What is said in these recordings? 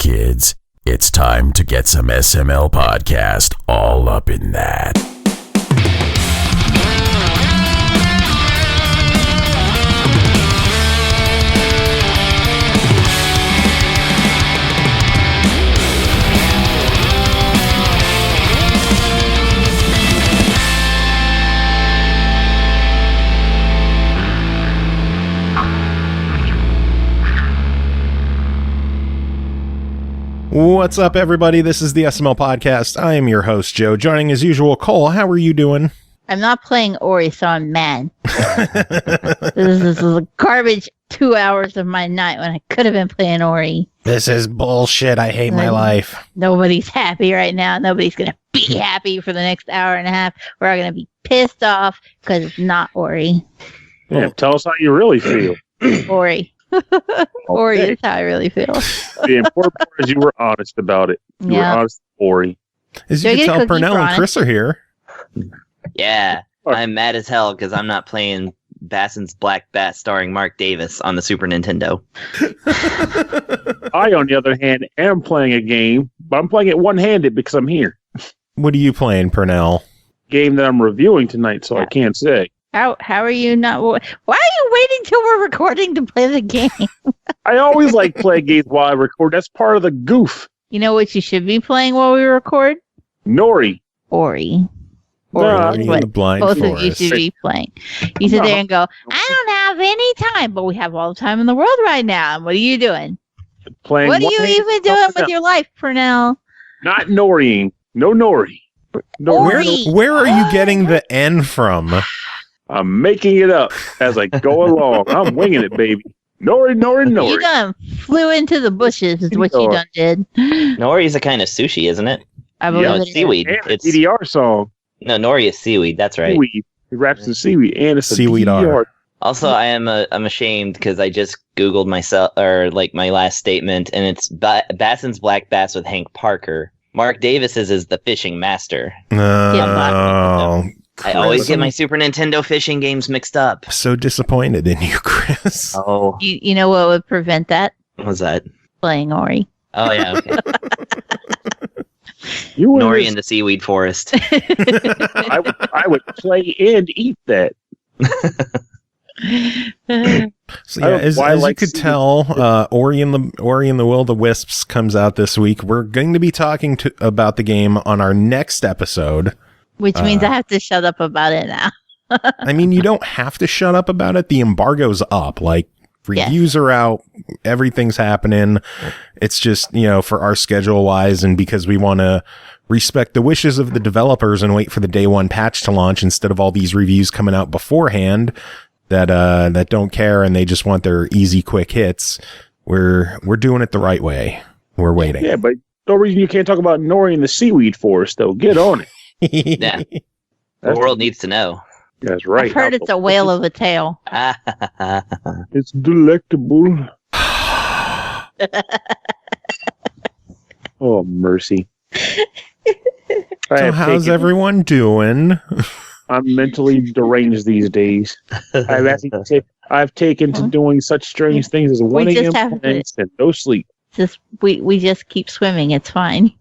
kids. It's time to get some SML Podcast all up in that. What's up, everybody? This is the SML Podcast. I am your host, Joe. Joining as usual, Cole. How are you doing? I'm not playing Ori, so I'm mad. This is a garbage 2 hours of my night when I could have been playing Ori. This is bullshit. I hate my life. Nobody's happy right now. Nobody's going to be happy for the next hour and a half. We're all going to be pissed off because it's not Ori. Yeah, tell us how you really feel. Ori. Ori is how I really feel. The important part is you were honest about it. You were honest with Ori. As you can tell, Pernell and Chris are here. Yeah, I'm mad as hell because I'm not playing Bassin's Black Bat starring Mark Davis on the Super Nintendo. I, on the other hand, am playing a game, but I'm playing it one-handed because I'm here. What are you playing, Pernell? Game that I'm reviewing tonight, so I can't say. How are you not? Why are you waiting till we're recording to play the game? I always like playing games while I record. That's part of the goof. You know what you should be playing while we record? Nori. Ori. Ori in the Blind Both Forest. of you should be playing. You sit there and go, I don't have any time, but we have all the time in the world right now. And what are you doing? Playing. What are you even doing with your life, Pernell? Not Noriing. No Nori. Where are you getting the N from? I'm making it up as I go along. I'm winging it, baby. Nori. You done flew into the bushes is what you done did. Nori is a kind of sushi, isn't it? I believe it's seaweed. And it's a DDR song. No, Nori is seaweed. That's right. Seaweed. He raps in seaweed, and it's a Seaweed DDR. Also, I'm ashamed because I just Googled myself, or like my last statement, and it's Bassin's Black Bass with Hank Parker. Mark Davis's is the fishing master. I always get my Super Nintendo fishing games mixed up. So disappointed in you, Chris. Oh. You know what would prevent that? What was that? Playing Ori. Oh, yeah, okay. Nori in the seaweed forest. I would play and eat that. So yeah, as you could tell, Ori and the Will of the Wisps comes out this week. We're going to be talking about the game on our next episode. Which means I have to shut up about it now. I mean, you don't have to shut up about it. The embargo's up. Like, reviews are out. Everything's happening. It's just, for our schedule wise and because we want to respect the wishes of the developers and wait for the day one patch to launch instead of all these reviews coming out beforehand that don't care and they just want their easy, quick hits. We're doing it the right way. We're waiting. Yeah, but no reason you can't talk about Nori in the seaweed forest, though. Get on it. Yeah. The world needs to know. That's right. I've heard it's a whale of a tale. It's delectable. Oh, mercy. So how's everyone doing? I'm mentally deranged these days. I've taken to doing such strange things as 1 a.m. plans and no sleep. We just keep swimming. It's fine.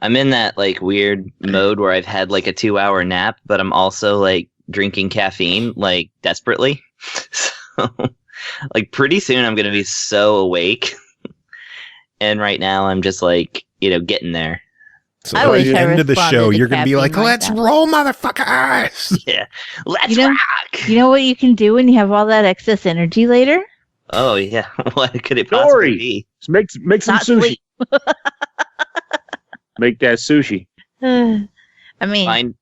I'm in that like weird mode where I've had like a 2-hour nap, but I'm also like drinking caffeine like desperately. So like pretty soon I'm going to be so awake. And right now I'm just like, getting there. So at the end of the show, you're going to be like, let's roll, motherfuckers. Yeah. Let's rock. You know what you can do when you have all that excess energy later? Oh, yeah. What could it possibly be? Make some sushi. Make that sushi. I mean,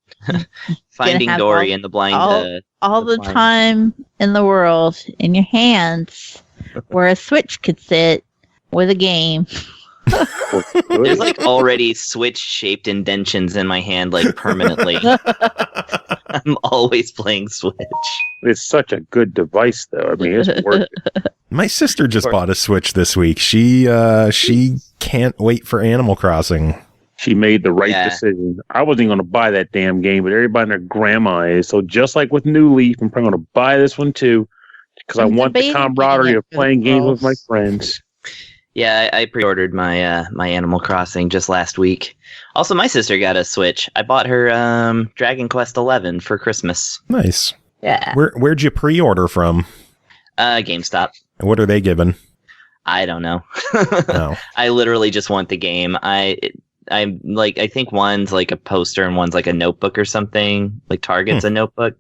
finding Dory in the blind. All the time in the world in your hands where a Switch could sit with a game. There's like already Switch-shaped indentions in my hand, like permanently. I'm always playing Switch. It's such a good device, though. I mean, it's worth it. My sister just bought a Switch this week. She can't wait for Animal Crossing. She made the right decision. I wasn't going to buy that damn game, but everybody and their grandma is. So just like with New Leaf, I'm probably going to buy this one too because I want the camaraderie of playing games with my friends. Yeah, I pre-ordered my my Animal Crossing just last week. Also, my sister got a Switch. I bought her Dragon Quest XI for Christmas. Nice. Yeah. Where'd you pre-order from? GameStop. What are they giving? I don't know. Oh. I literally just want the game. I'm like, I think one's like a poster and one's like a notebook or something. Like Target's a notebook.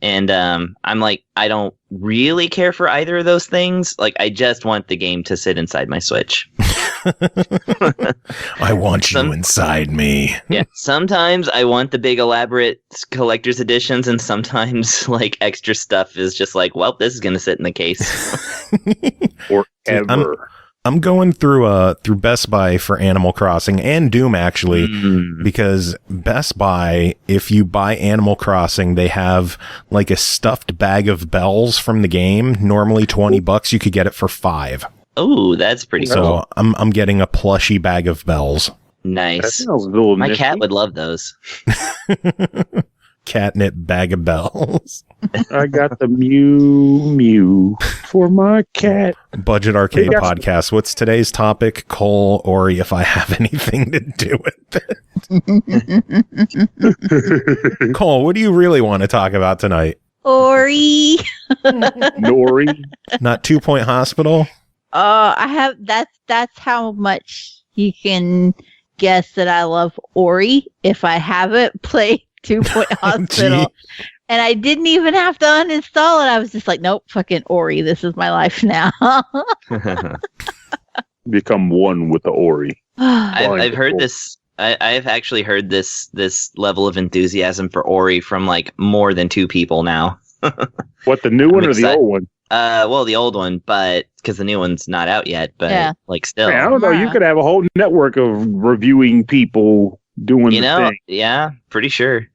And I'm like, I don't really care for either of those things. Like, I just want the game to sit inside my Switch. I want you inside me. Yeah. Sometimes I want the big elaborate collector's editions, and sometimes like extra stuff is just like, well, this is going to sit in the case. Forever. I'm going through Best Buy for Animal Crossing and Doom, actually, because Best Buy, if you buy Animal Crossing, they have like a stuffed bag of bells from the game. Normally $20, you could get it for $5. Oh, that's pretty cool. So I'm getting a plushy bag of bells. Nice. That sounds a little My nifty. cat would love those. Catnip bag of bells. I got the Mew for my cat. Budget Arcade Podcast. What's today's topic? Cole, Ori, if I have anything to do with it. Cole, what do you really want to talk about tonight? Ori. Nori. Not 2 Point Hospital? I have that's how much you can guess that I love Ori if I haven't played 2 Point Hospital. And I didn't even have to uninstall it. I was just like, nope, fucking Ori. This is my life now. Become one with the Ori. I've heard this. I've actually heard this level of enthusiasm for Ori from like more than 2 people now. What, the new one or the old one? Well, the old one, but because the new one's not out yet. But like still, Man, I don't know. You could have a whole network of reviewing people doing the thing. Yeah, pretty sure.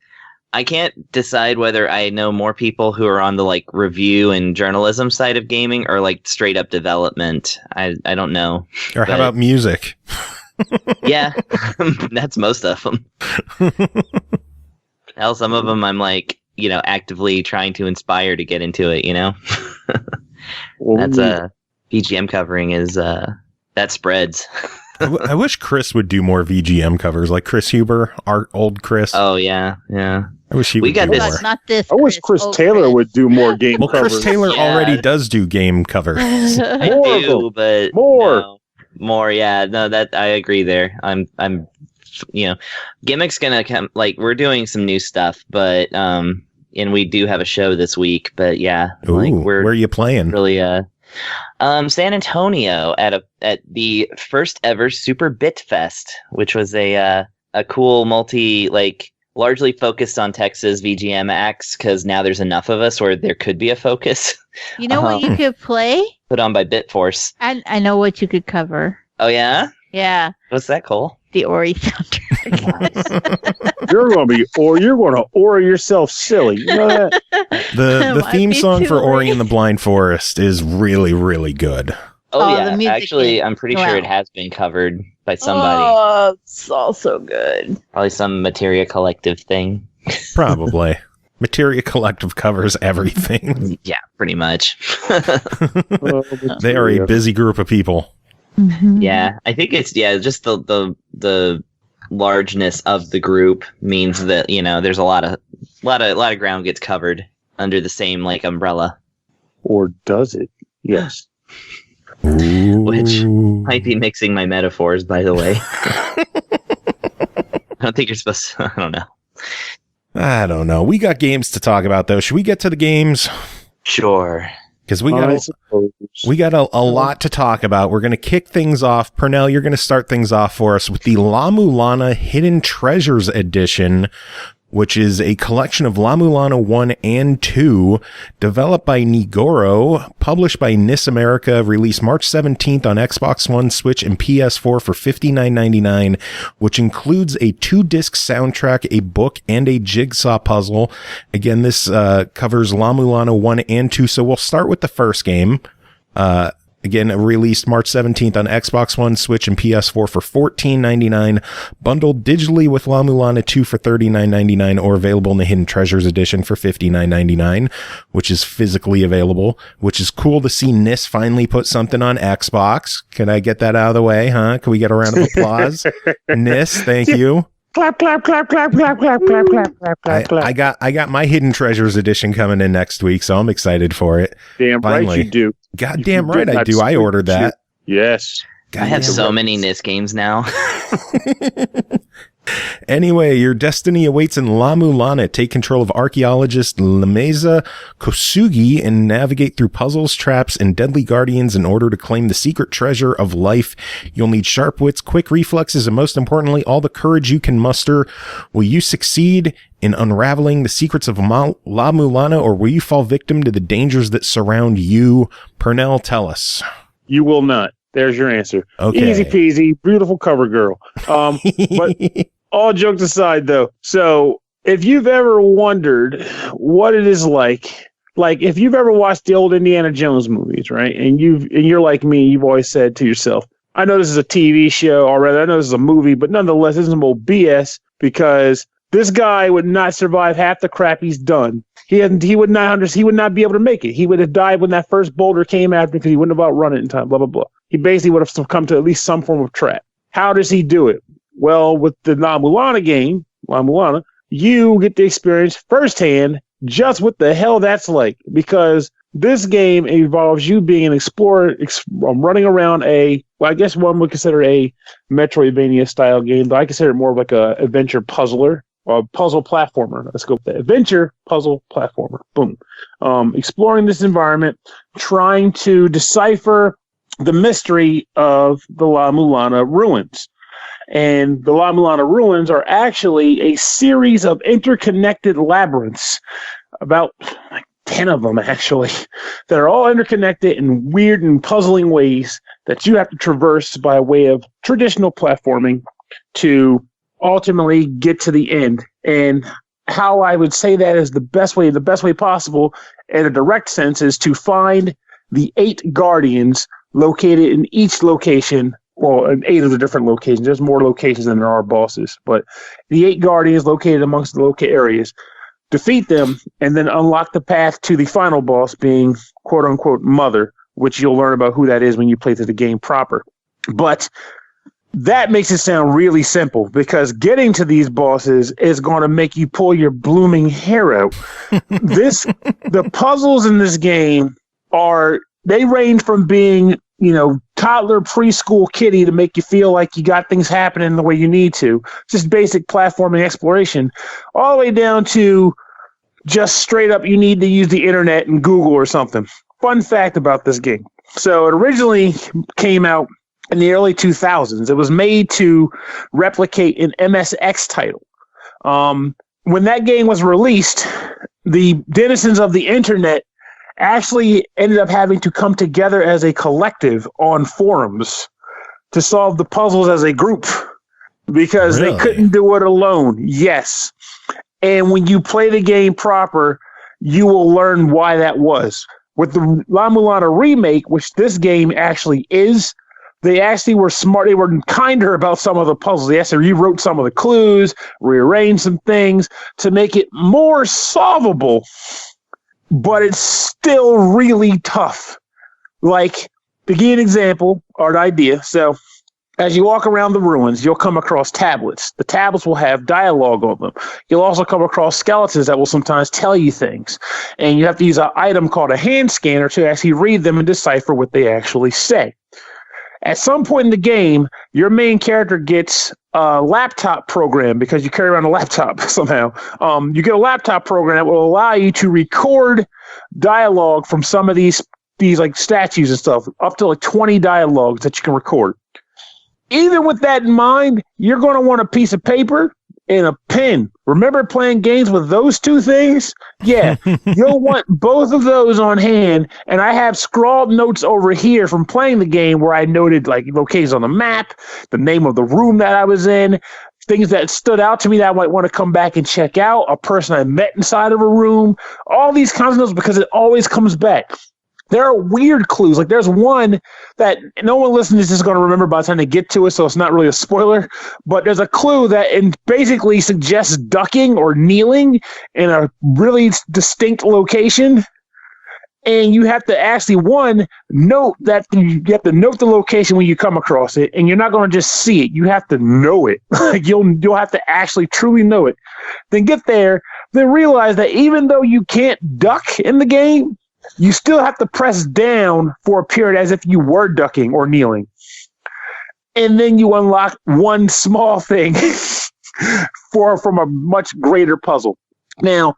I can't decide whether I know more people who are on the like review and journalism side of gaming or like straight up development. I don't know. Or how about music? Yeah, that's most of them. Hell, some of them I'm like, actively trying to inspire to get into it, That's VGM covering is that spreads. I wish Chris would do more VGM covers, like Chris Huber, our old Chris. Oh yeah. I wish he would do more. Not this. I wish Chris Taylor would do more game covers. Chris Taylor already does do game covers. I do, but more. No, more. Yeah, no, that I agree there. I'm Gimmick's gonna come. Like we're doing some new stuff, but and we do have a show this week. But yeah, Ooh, like where are you playing? Really, San Antonio at the first ever Super Bit Fest, which was a cool largely focused on Texas VGM acts because now there's enough of us where there could be a focus. You know what you could play? Put on by Bitforce. I know what you could cover. Oh yeah? Yeah. What's that, Cole? The Ori soundtrack. You're going to Ori yourself silly. You know that? The theme song for Ori and the Blind Forest is really, really good. Oh yeah. Actually, I'm pretty sure it has been covered by somebody. Oh, it's also good. Probably some Materia Collective thing. Probably. Materia Collective covers everything. Yeah, pretty much. They are a busy group of people. Mm-hmm. Yeah, I think it's just the largeness of the group means that there's a lot of ground gets covered under the same like umbrella. Or does it? Yes. Ooh. Which might be mixing my metaphors, by the way. I don't think you're supposed to. I don't know. We got games to talk about, though. Should we get to the games? Sure. Because we got a lot to talk about. We're going to kick things off. Pernell, you're going to start things off for us with the La-Mulana Hidden Treasures Edition, which is a collection of La-Mulana 1 and 2, developed by Nigoro, published by NIS America, released March 17th on Xbox One, Switch, and PS4 for $59.99, which includes a 2-disc soundtrack, a book, and a jigsaw puzzle. Again, this covers La-Mulana 1 and 2, so we'll start with the first game. Again, released March 17th on Xbox One, Switch, and PS4 for $14.99, bundled digitally with La-Mulana 2 for $39.99, or available in the Hidden Treasures Edition for $59.99, which is physically available, which is cool to see NIS finally put something on Xbox. Can I get that out of the way, huh? Can we get a round of applause? NIS, thank you. Clap, clap, clap, clap, clap, clap, clap, clap, clap, clap, clap. I got my Hidden Treasures Edition coming in next week, so I'm excited for it. Damn Finally. right you do. Goddamn right I do. I ordered that. Yes. I have so many NIS games now. Anyway, your destiny awaits in La-Mulana. Take control of archaeologist Lameza Kosugi and navigate through puzzles, traps, and deadly guardians in order to claim the secret treasure of life. You'll need sharp wits, quick reflexes, and most importantly, all the courage you can muster. Will you succeed in unraveling the secrets of La-Mulana, or will you fall victim to the dangers that surround you? Pernell, tell us. You will not. There's your answer. Okay. Easy peasy, beautiful cover girl. But all jokes aside, though, so if you've ever wondered what it is like if you've ever watched the old Indiana Jones movies, right, and you're like me, you've always said to yourself, I know this is a TV show, or rather, I know this is a movie, but nonetheless, this is some old BS because this guy would not survive half the crap he's done. He would not be able to make it. He would have died when that first boulder came after because he wouldn't have outrun it in time. Blah blah blah. He basically would have succumbed to at least some form of trap. How does he do it? Well, with the La-Mulana game, La-Mulana, you get to experience firsthand just what the hell that's like, because this game involves you being an explorer, running around I guess one would consider a Metroidvania style game, but I consider it more of like a adventure puzzler. Or puzzle platformer. Let's go with that. Adventure puzzle platformer. Boom. Exploring this environment, trying to decipher the mystery of the La-Mulana ruins. And the La-Mulana ruins are actually a series of interconnected labyrinths, about 10 of them actually, that are all interconnected in weird and puzzling ways that you have to traverse by way of traditional platforming to ultimately get to the end. And how I would say that is the best way possible in a direct sense is to find the 8 guardians located in each location. Well, in 8 of the different locations. There's more locations than there are bosses, but the 8 guardians located amongst the local areas, defeat them, and then unlock the path to the final boss being quote unquote Mother, which you'll learn about who that is when you play through the game proper. But that makes it sound really simple, because getting to these bosses is going to make you pull your blooming hair out. The puzzles in this game they range from being, toddler preschool kiddie to make you feel like you got things happening the way you need to, just basic platforming exploration, all the way down to just straight up you need to use the internet and Google or something. Fun fact about this game. So it originally came out in the early 2000s. It was made to replicate an MSX title. When that game was released, the denizens of the internet actually ended up having to come together as a collective on forums to solve the puzzles as a group, because They couldn't do it alone. Yes. And when you play the game proper, you will learn why that was. With the La-Mulana remake, which this game actually is, they actually were smart. They were kinder about some of the puzzles. They actually rewrote some of the clues, rearranged some things to make it more solvable, but it's still really tough. Like, to give you an example or an idea, so as you walk around the ruins, you'll come across tablets. The tablets will have dialogue on them. You'll also come across skeletons that will sometimes tell you things. And you have to use an item called a hand scanner to actually read them and decipher what they actually say. At some point in the game, your main character gets a laptop program, because you carry around a laptop somehow. You get a laptop program that will allow you to record dialogue from some of these like statues and stuff, up to like 20 dialogues that you can record. Even with that in mind, you're going to want a piece of paper and a pen. Remember playing games with those two things? Yeah, you'll want both of those on hand. And I have scrawled notes over here from playing the game where I noted like locations on the map, the name of the room that I was in, things that stood out to me that I might want to come back and check out, a person I met inside of a room, all these kinds of notes, because it always comes back. there are weird clues. Like there's one that no one listening is just going to remember by the time they get to it, so it's not really a spoiler. But there's a clue that basically suggests ducking or kneeling in a really distinct location. And you have to actually, note that you have to note the location when you come across it, and you're not going to just see it. You have to know it. Like you'll have to actually truly know it. Then get there, then realize that even though you can't duck in the game, you still have to press down for a period as if you were ducking or kneeling. And then you unlock one small thing from a much greater puzzle. Now,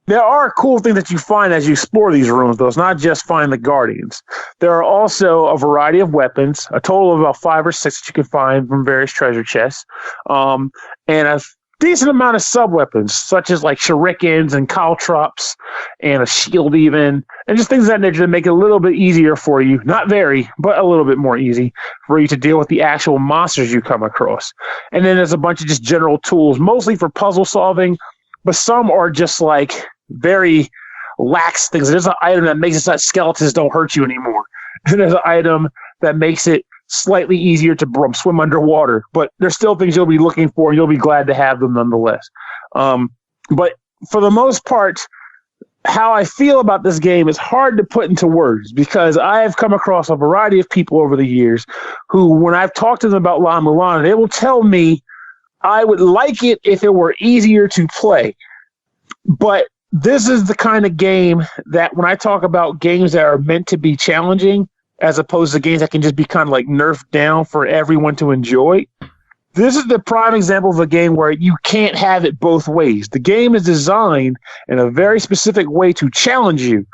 there are cool things that you find as you explore these rooms, though. It's not just find the Guardians. There are also a variety of weapons, a total of about 5 or 6 that you can find from various treasure chests, and a decent amount of sub-weapons, such as like shurikens and caltrops and a shield even, and just things of that nature that make it a little bit easier for you. Not very, but a little bit more easy for you to deal with the actual monsters you come across. And then there's a bunch of just general tools, mostly for puzzle solving, but some are just like very lax things. There's an item that makes it so that skeletons don't hurt you anymore. And there's an item that makes it slightly easier to swim underwater. But there's still things you'll be looking for, and you'll be glad to have them nonetheless. But for the most part, how I feel about this game is hard to put into words, because I have come across a variety of people over the years who, when I've talked to them about La-Mulana, they will tell me I would like it if it were easier to play. But this is the kind of game that when I talk about games that are meant to be challenging, as opposed to games that can just be kind of like nerfed down for everyone to enjoy, this is the prime example of a game where you can't have it both ways. The game is designed in a very specific way to challenge you.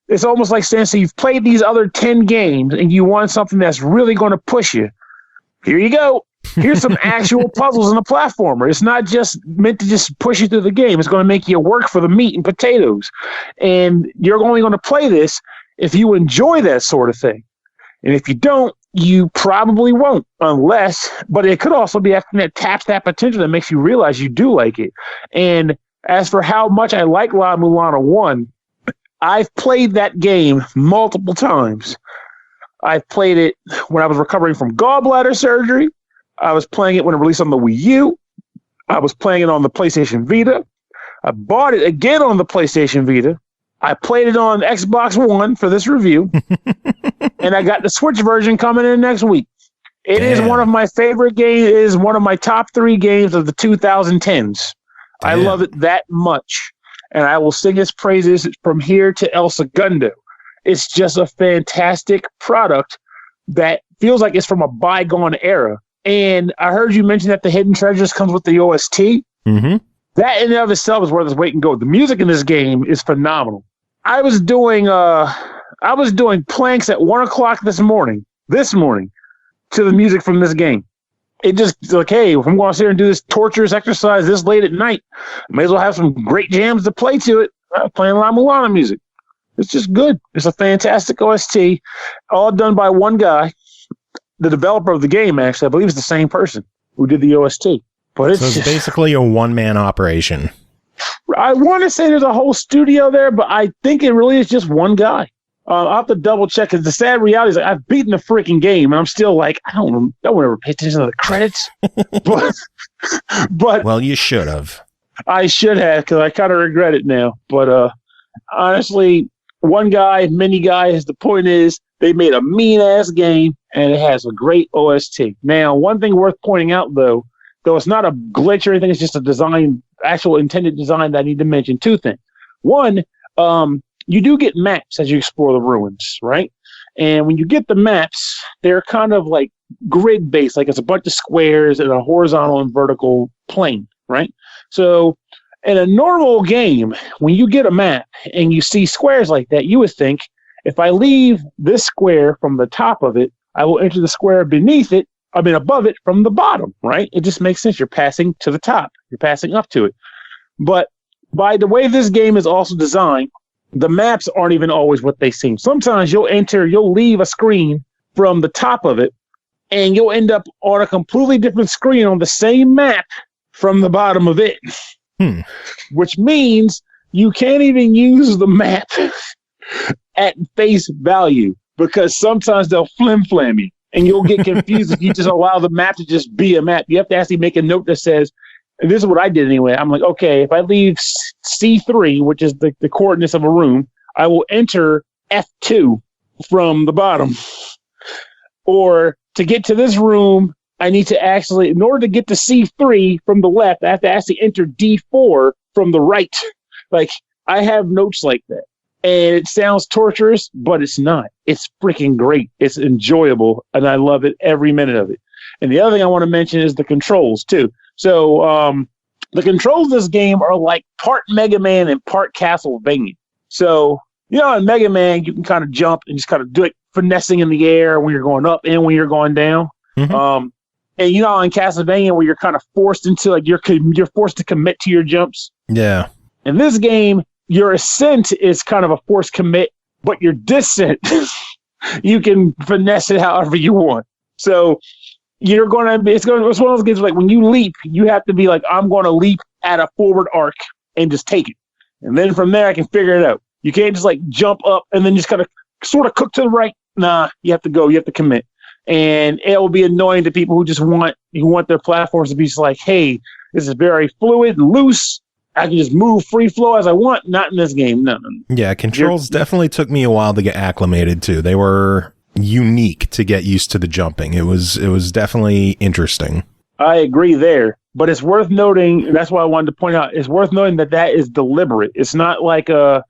It's almost like saying, so you've played these other 10 games and you want something that's really going to push you. Here you go. Here's some actual puzzles in a platformer. It's not just meant to just push you through the game. It's going to make you work for the meat and potatoes. And you're only going to play this if you enjoy that sort of thing. And if you don't, you probably won't, but it could also be something that taps that potential that makes you realize you do like it. And as for how much I like La-Mulana 1, I've played that game multiple times. I've played it when I was recovering from gallbladder surgery. I was playing it when it released on the Wii U. I was playing it on the PlayStation Vita. I bought it again on the PlayStation Vita. I played it on Xbox One for this review. And I got the Switch version coming in next week. It is one of my favorite games. It is one of my top 3 games of the 2010s. I love it that much. And I will sing its praises from here to El Segundo. It's just a fantastic product that feels like it's from a bygone era. And I heard you mention that the Hidden Treasures comes with the OST. Mm-hmm. That in and of itself is worth its weight in gold. The music in this game is phenomenal. I was doing planks at 1:00 this morning, to the music from this game. It just like, hey, if I'm going to sit here and do this torturous exercise this late at night, I may as well have some great jams to play to it. Playing La-Mulana music. It's just good. It's a fantastic OST, all done by one guy. The developer of the game, actually, I believe it's the same person who did the OST. But it's basically a one-man operation. I want to say there's a whole studio there, but I think it really is just one guy. I'll have to double check, because the sad reality is, like, I've beaten the freaking game, and I'm still like, I don't ever pay attention to the credits. but well, you should have. I should have, because I kind of regret it now. But honestly, one guy, many guys. The point is, they made a mean-ass game, and it has a great OST. Now, one thing worth pointing out, though it's not a glitch or anything, it's just a design, actual intended design that I need to mention. 2 things. One, you do get maps as you explore the ruins, right? And when you get the maps, they're kind of like grid-based, like it's a bunch of squares in a horizontal and vertical plane, right? So in a normal game, when you get a map and you see squares like that, you would think, if I leave this square from the top of it, I will enter the square above it from the bottom, right? It just makes sense. You're passing to the top. You're passing up to it. But by the way this game is also designed, the maps aren't even always what they seem. Sometimes you'll leave a screen from the top of it, and you'll end up on a completely different screen on the same map from the bottom of it. Which means you can't even use the map at face value, because sometimes they'll flim-flam you and you'll get confused if you just allow the map to just be a map. You have to actually make a note that says, and this is what I did anyway. I'm like, okay, if I leave C3, which is the coordinates of a room, I will enter F2 from the bottom. Or to get to this room, I need to actually, in order to get to C3 from the left, I have to actually enter D4 from the right. Like, I have notes like that. And it sounds torturous, but it's not. It's freaking great. It's enjoyable, and I love it every minute of it. And the other thing I want to mention is the controls, too. So the controls of this game are like part Mega Man and part Castlevania. So, you know, in Mega Man, you can kind of jump and just kind of do it finessing in the air when you're going up and when you're going down. Mm-hmm. And you know, in Castlevania, where you're kind of forced into, like, you're forced to commit to your jumps. Yeah. In this game, your ascent is kind of a forced commit, but your descent, you can finesse it however you want. So you're going to, it's one of those games like when you leap, you have to be like, I'm going to leap at a forward arc and just take it. And then from there, I can figure it out. You can't just like jump up and then just kind of sort of cook to the right. Nah, you have to go, you have to commit. And it will be annoying to people who just want their platforms to be just like, hey, this is very fluid and loose. I can just move free flow as I want. Not in this game. No. Yeah, controls definitely took me a while to get acclimated to. They were unique to get used to the jumping. It was definitely interesting. I agree there, but it's worth noting, and that's why I wanted to point out, it's worth noting that is deliberate. It's not like a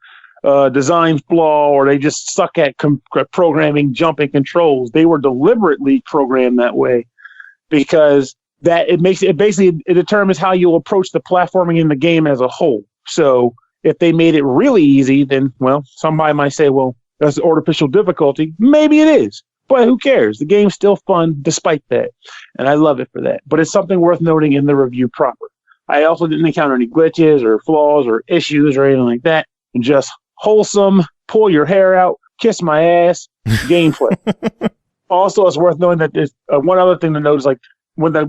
design flaw or they just suck at programming jumping controls. They were deliberately programmed that way because that it determines how you'll approach the platforming in the game as a whole. So if they made it really easy, then, well, somebody might say, well, that's artificial difficulty. Maybe it is, but who cares? The game's still fun despite that, and I love it for that. But it's something worth noting in the review proper. I also didn't encounter any glitches or flaws or issues or anything like that. Just wholesome, pull your hair out, kiss my ass, gameplay. Also, it's worth noting that there's one other thing to note is like, when the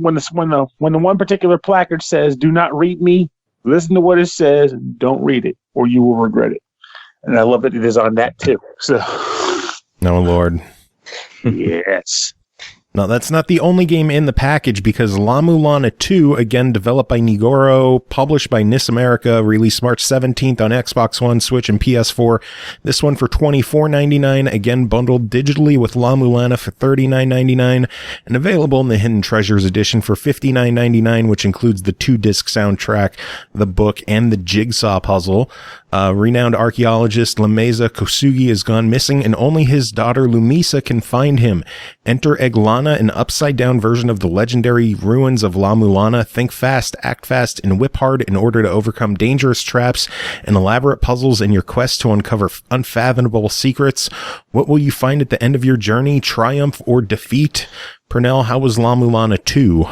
one particular placard says, "Do not read me," listen to what it says and don't read it, or you will regret it. And I love that it is on that too. So, no Lord, yes. No, that's not the only game in the package because La-Mulana 2, again developed by Nigoro, published by NIS America, released March 17th on Xbox One, Switch, and PS4. This one for $24.99, again bundled digitally with La-Mulana for $39.99, and available in the Hidden Treasures Edition for $59.99, which includes the 2-disc soundtrack, the book, and the jigsaw puzzle. Renowned archaeologist Lameza Kosugi has gone missing, and only his daughter Lumisa can find him. Enter Eglana, an upside-down version of the legendary ruins of La-Mulana. Think fast, act fast, and whip hard in order to overcome dangerous traps and elaborate puzzles in your quest to uncover unfathomable secrets. What will you find at the end of your journey? Triumph or defeat? Pernell, how was La-Mulana 2?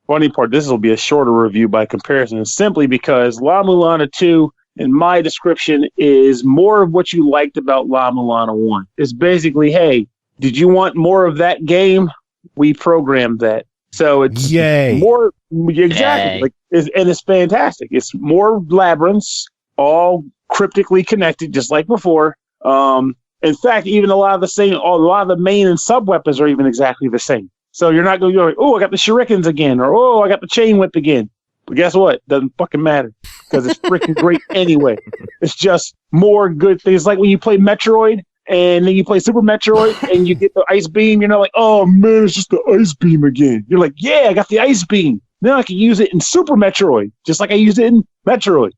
Funny part, this will be a shorter review by comparison, simply because La-Mulana 2, in my description, is more of what you liked about La-Mulana 1. It's basically, hey, did you want more of that game? We programmed that. So it's more, exactly. Like, and it's fantastic. It's more labyrinths, all cryptically connected, just like before. In fact, even a lot of the main and sub weapons are even exactly the same. So you're not going to go like, oh, I got the shurikens again, or oh, I got the chain whip again. But guess what? Doesn't fucking matter because it's freaking great anyway. It's just more good things. Like when you play Metroid and then you play Super Metroid and you get the ice beam, you're not like, oh man, it's just the ice beam again. You're like, yeah, I got the ice beam. Now I can use it in Super Metroid, just like I used it in Metroid.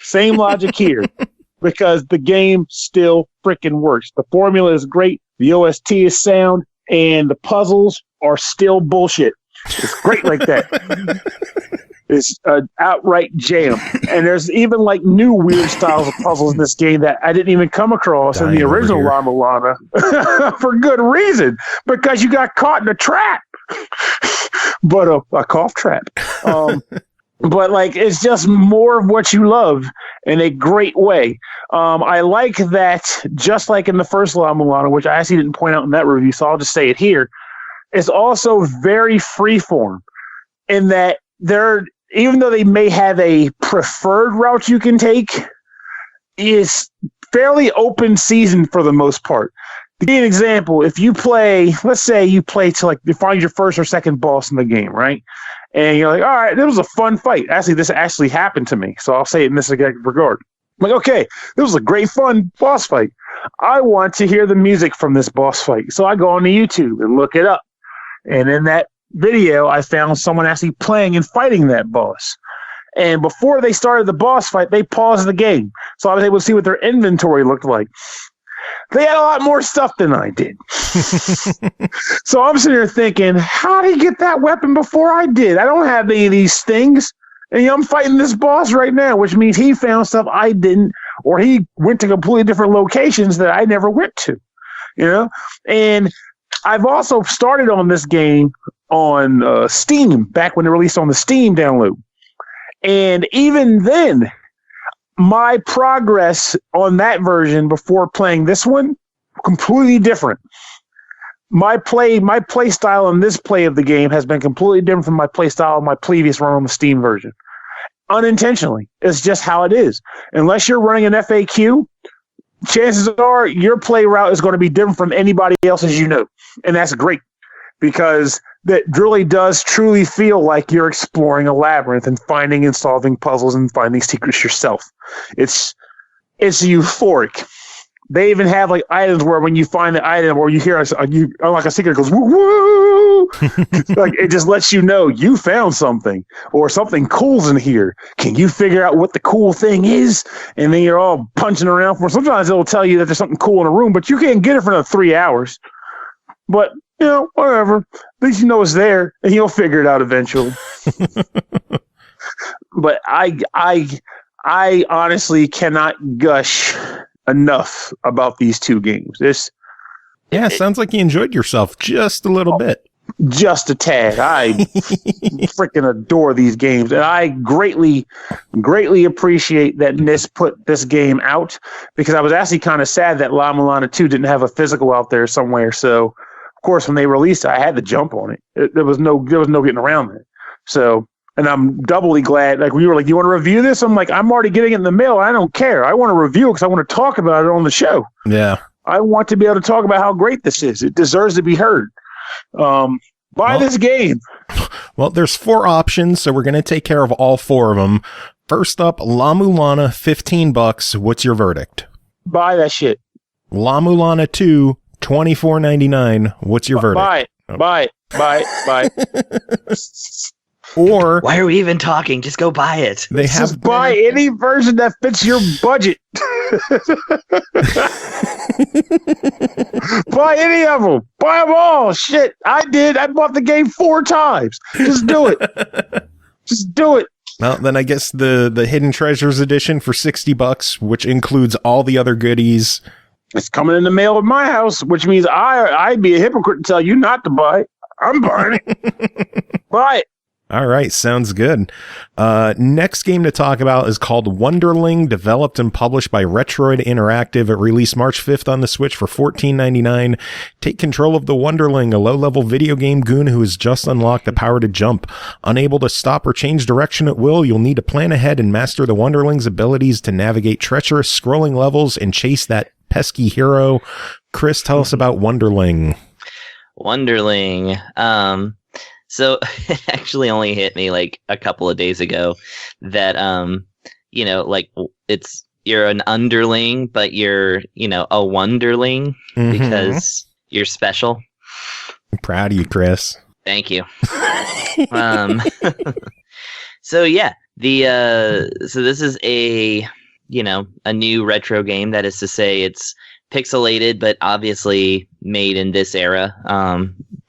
Same logic here because the game still freaking works. The formula is great. The OST is sound and the puzzles are still bullshit. It's great like that. It's an outright jam. And there's even like new weird styles of puzzles in this game that I didn't even come across in the original La-Mulana for good reason, because you got caught in a trap. But a cough trap. But like, it's just more of what you love in a great way. I like that, just like in the first La-Mulana, which I actually didn't point out in that review, so I'll just say it here. It's also very freeform in that even though they may have a preferred route you can take, is fairly open season for the most part. To give you an example, if you play, let's say you play to like you find your first or second boss in the game, right? And you're like, all right, this was a fun fight. Actually, this actually happened to me, so I'll say it in this regard. I'm like, okay, this was a great fun boss fight. I want to hear the music from this boss fight, so I go on to YouTube and look it up. And in that video, I found someone actually playing and fighting that boss. And before they started the boss fight, they paused the game, so I was able to see what their inventory looked like. They had a lot more stuff than I did. So I'm sitting here thinking, how did he get that weapon before I did? I don't have any of these things. And I'm fighting this boss right now, which means he found stuff I didn't, or he went to completely different locations that I never went to. And I've also started on this game on Steam, back when it released on the Steam download. And even then, my progress on that version before playing this one, completely different. My play style on this play of the game has been completely different from my play style on my previous run on the Steam version. Unintentionally. It's just how it is. Unless you're running an FAQ, chances are your play route is going to be different from anybody else's you know. And that's great, because that really does truly feel like you're exploring a labyrinth and finding and solving puzzles and finding secrets yourself. It's euphoric. They even have like items where when you find the item or you hear you unlock a secret, it goes woo woo. Like it just lets you know you found something or something cool's in here. Can you figure out what the cool thing is? And then you're all punching around for. Sometimes it'll tell you that there's something cool in a room, but you can't get it for another 3 hours. But whatever. At least you know it's there, and you'll figure it out eventually. But I honestly cannot gush enough about these two games. Sounds like you enjoyed yourself just a little bit. Just a tad. I freaking adore these games, and I greatly appreciate that NIS put this game out, because I was actually kind of sad that La-Mulana 2 didn't have a physical out there somewhere. So, of course, when they released it, I had to jump on it. There was no getting around it. So, and I'm doubly glad. Like, we were like, "You want to review this?" I'm like, "I'm already getting it in the mail. I don't care. I want to review it because I want to talk about it on the show." Yeah, I want to be able to talk about how great this is. It deserves to be heard. Buy this game. Well, there's 4 options, so we're going to take care of all 4 of them. First up, La-Mulana, $15. What's your verdict? Buy that shit. La-Mulana 2, $24.99. What's your verdict? Buy it. Buy it. Or why are we even talking? Just go buy it. Just buy any version that fits your budget. Buy any of them. Buy them all. Shit, I did. I bought the game 4 times. Just do it. Just do it. Well, then I guess the Hidden Treasures Edition for $60, which includes all the other goodies. It's coming in the mail at my house, which means I'd be a hypocrite and tell you not to buy it. I'm buying it. Buy it. All right, sounds good. Next game to talk about is called Wunderling, developed and published by Retroid Interactive. It released March 5th on the Switch for $14.99. Take control of the Wunderling, a low-level video game goon who has just unlocked the power to jump. Unable to stop or change direction at will, you'll need to plan ahead and master the Wunderling's abilities to navigate treacherous scrolling levels and chase that pesky hero. Chris, tell us about Wunderling. Wunderling. So it actually only hit me like a couple of days ago that, like you're an underling, but you're, a wonderling because you're special. I'm proud of you, Chris. Thank you. So yeah, so this is a new retro game. That is to say it's pixelated, but obviously made in this era.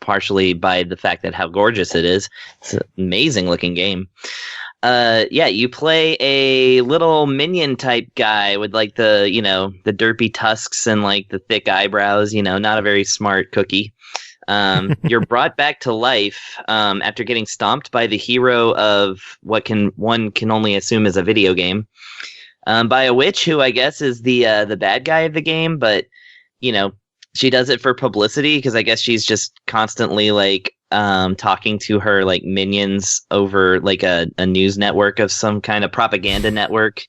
Partially by the fact that how gorgeous it is. It's an amazing looking game. You play a little minion type guy with like the derpy tusks and like the thick eyebrows, not a very smart cookie. You're brought back to life after getting stomped by the hero of what one can only assume is a video game, by a witch who I guess is the bad guy of the game, but she does it for publicity because I guess she's just constantly like talking to her like minions over like a news network of some kind of propaganda network,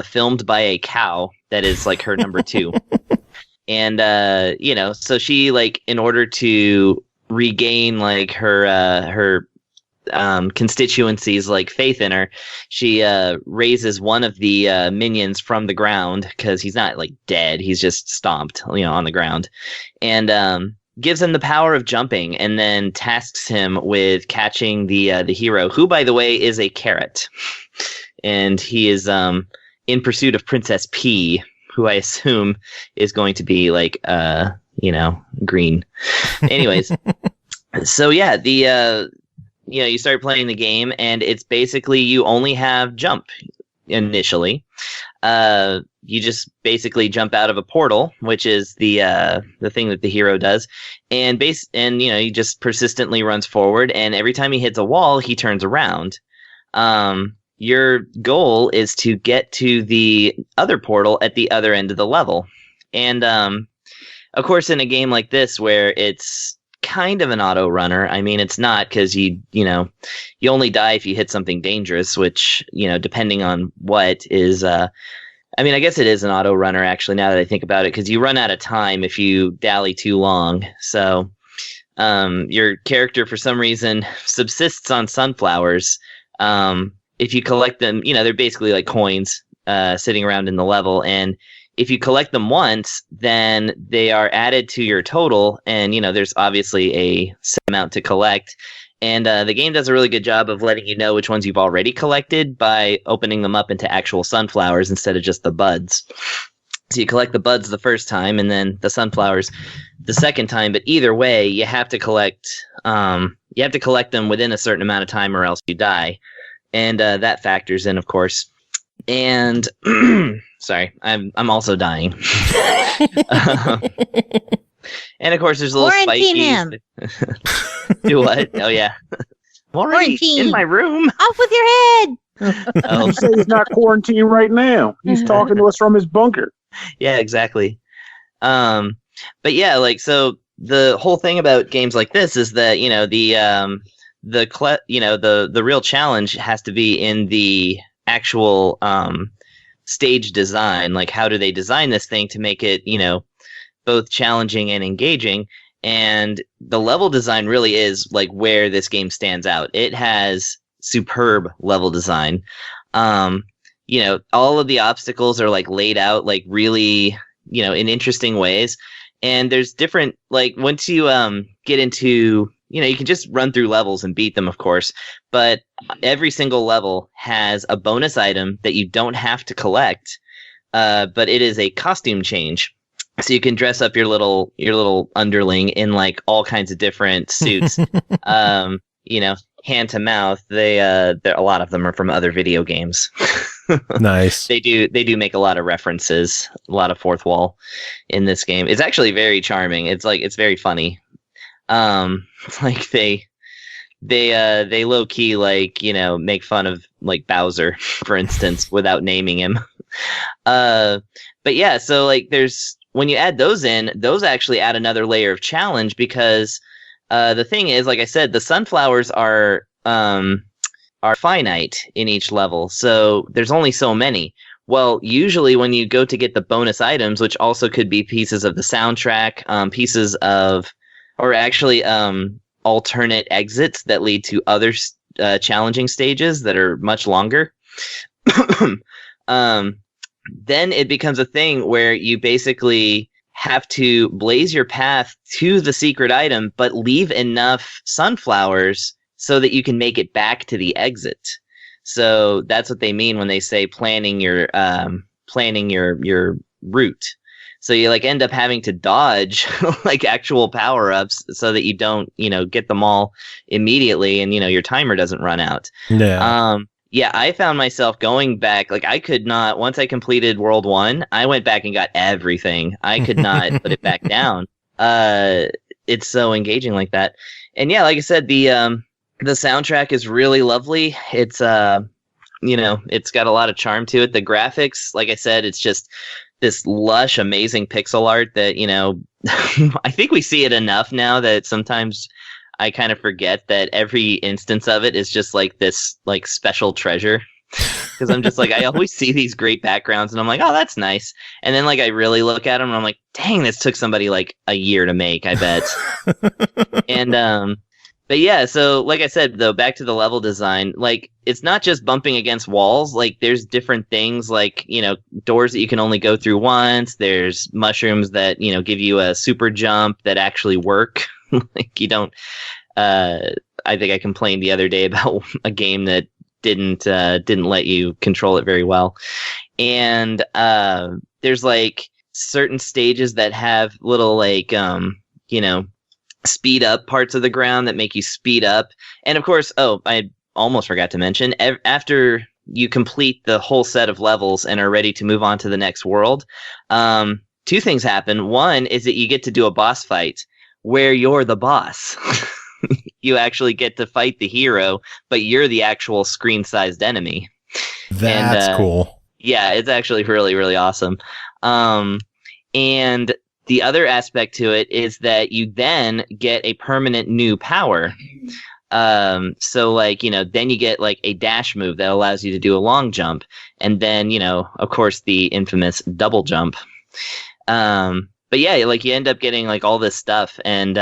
filmed by a cow that is like her number 2. And so she, like, in order to regain like her constituencies like faith in her, she raises one of the minions from the ground, because he's not like dead, he's just stomped on the ground, and gives him the power of jumping, and then tasks him with catching the hero, who, by the way, is a carrot, and he is in pursuit of Princess P, who I assume is going to be like green. Anyways, so yeah, you start playing the game, and it's basically you only have jump initially. You just basically jump out of a portal, which is the thing that the hero does, and he just persistently runs forward, and every time he hits a wall, he turns around. Your goal is to get to the other portal at the other end of the level, and of course, in a game like this where it's kind of an auto runner. I mean, it's not, because you only die if you hit something dangerous, which, depending on what is, I guess it is an auto runner actually, now that I think about it, because you run out of time if you dally too long. So, your character for some reason subsists on sunflowers. If you collect them, they're basically like coins, sitting around in the level, and if you collect them once, then they are added to your total, and there's obviously a set amount to collect, and the game does a really good job of letting you know which ones you've already collected by opening them up into actual sunflowers instead of just the buds. So you collect the buds the first time, and then the sunflowers the second time, but either way, you have to collect them within a certain amount of time, or else you die, and that factors in, of course. And sorry, I'm also dying. And of course, there's a little Quarantine spiky. Do what? Oh yeah, Quarantine in my room. Off with your head. Oh. You say he's not quarantined right now. He's talking to us from his bunker. Yeah, exactly. But yeah, like, so the whole thing about games like this is that the real challenge has to be in the actual stage design. Like, how do they design this thing to make it both challenging and engaging? And the level design really is like where this game stands out. It has superb level design. All of the obstacles are like laid out like really in interesting ways, and there's different, like, once you get into, you can just run through levels and beat them, of course, but every single level has a bonus item that you don't have to collect, but it is a costume change. So you can dress up your little underling in like all kinds of different suits. Hand to mouth. A lot of them are from other video games. Nice. They do make a lot of references, a lot of fourth wall in this game. It's actually very charming. It's very funny. Like they low key, like, make fun of like Bowser, for instance, without naming him. But yeah, so like when you add those in, those actually add another layer of challenge, because the thing is, like I said, the sunflowers are finite in each level, so there's only so many. Well, usually when you go to get the bonus items, which also could be pieces of the soundtrack, pieces of, or actually alternate exits that lead to other challenging stages that are much longer, then it becomes a thing where you basically have to blaze your path to the secret item, but leave enough sunflowers so that you can make it back to the exit. So that's what they mean when they say planning your route. So you like end up having to dodge like actual power-ups so that you don't, get them all immediately, and your timer doesn't run out. Yeah. Yeah, I found myself going back. Like, I could not, once I completed World 1, I went back and got everything. I could not put it back down. It's so engaging like that. And yeah, like I said, the soundtrack is really lovely. It's, it's got a lot of charm to it. The graphics, like I said, it's just this lush, amazing pixel art that, I think we see it enough now that sometimes I kind of forget that every instance of it is just like this like special treasure. because I'm just like, I always see these great backgrounds and I'm like, oh, that's nice. And then like I really look at them and I'm like, dang, this took somebody like a year to make, I bet. And but yeah, so like I said, though, back to the level design, like it's not just bumping against walls. Like there's different things like, doors that you can only go through once. There's mushrooms that, give you a super jump that actually work. Like you don't, I think I complained the other day about a game that didn't let you control it very well. And there's like certain stages that have little like, speed up parts of the ground that make you speed up. And of course, I almost forgot to mention, after you complete the whole set of levels and are ready to move on to the next world, two things happen. One is that you get to do a boss fight where you're the boss. You actually get to fight the hero, but you're the actual screen-sized enemy. That's cool. Yeah, it's actually really, really awesome. And the other aspect to it is that you then get a permanent new power. So like, then you get like a dash move that allows you to do a long jump. And then, of course, the infamous double jump. But yeah, like you end up getting like all this stuff. And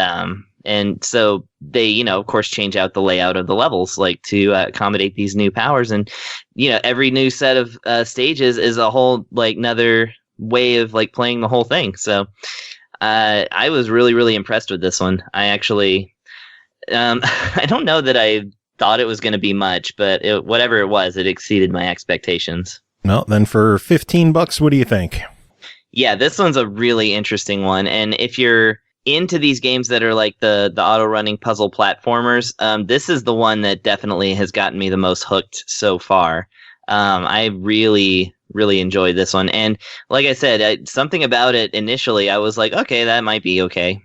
so they, of course, change out the layout of the levels like to accommodate these new powers. And, every new set of stages is a whole like another way of like playing the whole thing. So I was really, really impressed with this one. I actually, I don't know that I thought it was going to be much, but whatever it was, it exceeded my expectations. Well, then for $15, what do you think? Yeah, this one's a really interesting one. And if you're into these games that are like the auto-running puzzle platformers, this is the one that definitely has gotten me the most hooked so far. I really, really enjoyed this one. And like I said, something about it initially, I was like, okay, that might be okay.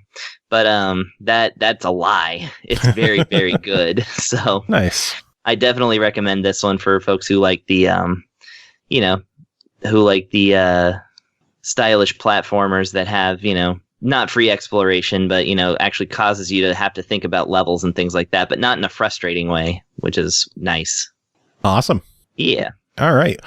But that's a lie. It's very, very good. So nice. I definitely recommend this one for folks who like the, stylish platformers that have, not free exploration, but, actually causes you to have to think about levels and things like that, but not in a frustrating way, which is nice. Awesome. Yeah. All right.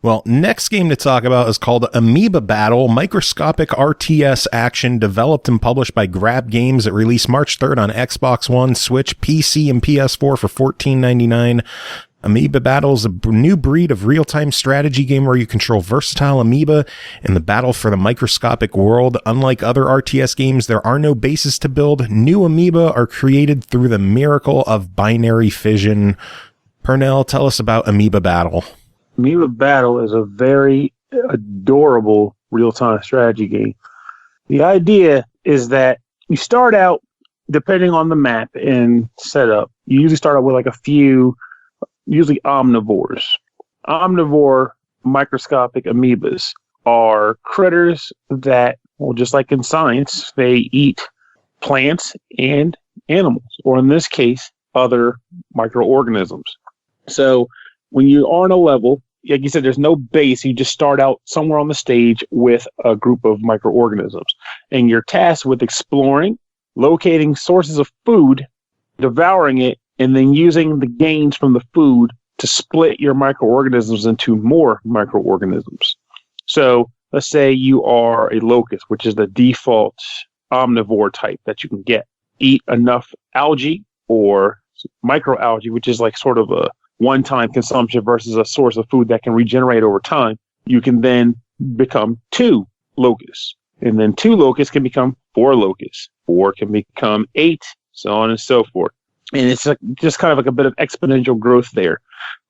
Well, next game to talk about is called Amoeba Battle, Microscopic RTS Action, developed and published by Grab Games. It released March 3rd on Xbox One, Switch, PC, and PS4 for $14.99. Amoeba Battle is a new breed of real-time strategy game where you control versatile amoeba in the battle for the microscopic world. Unlike other RTS games, there are no bases to build. New amoeba are created through the miracle of binary fission. Pernell, tell us about Amoeba Battle. Amoeba Battle is a very adorable real-time strategy game. The idea is that you start out, depending on the map and setup, you usually start out with like a few, usually omnivores. Omnivore microscopic amoebas are critters that, well, just like in science, they eat plants and animals, or in this case, other microorganisms. So when you are on a level, like you said, there's no base. You just start out somewhere on the stage with a group of microorganisms. And you're tasked with exploring, locating sources of food, devouring it, and then using the gains from the food to split your microorganisms into more microorganisms. So let's say you are a locust, which is the default omnivore type that you can get. Eat enough algae or microalgae, which is like sort of a one-time consumption versus a source of food that can regenerate over time. You can then become 2 locusts. And then 2 locusts can become 4 locusts. 4 can become 8, so on and so forth. And it's like, just kind of like a bit of exponential growth there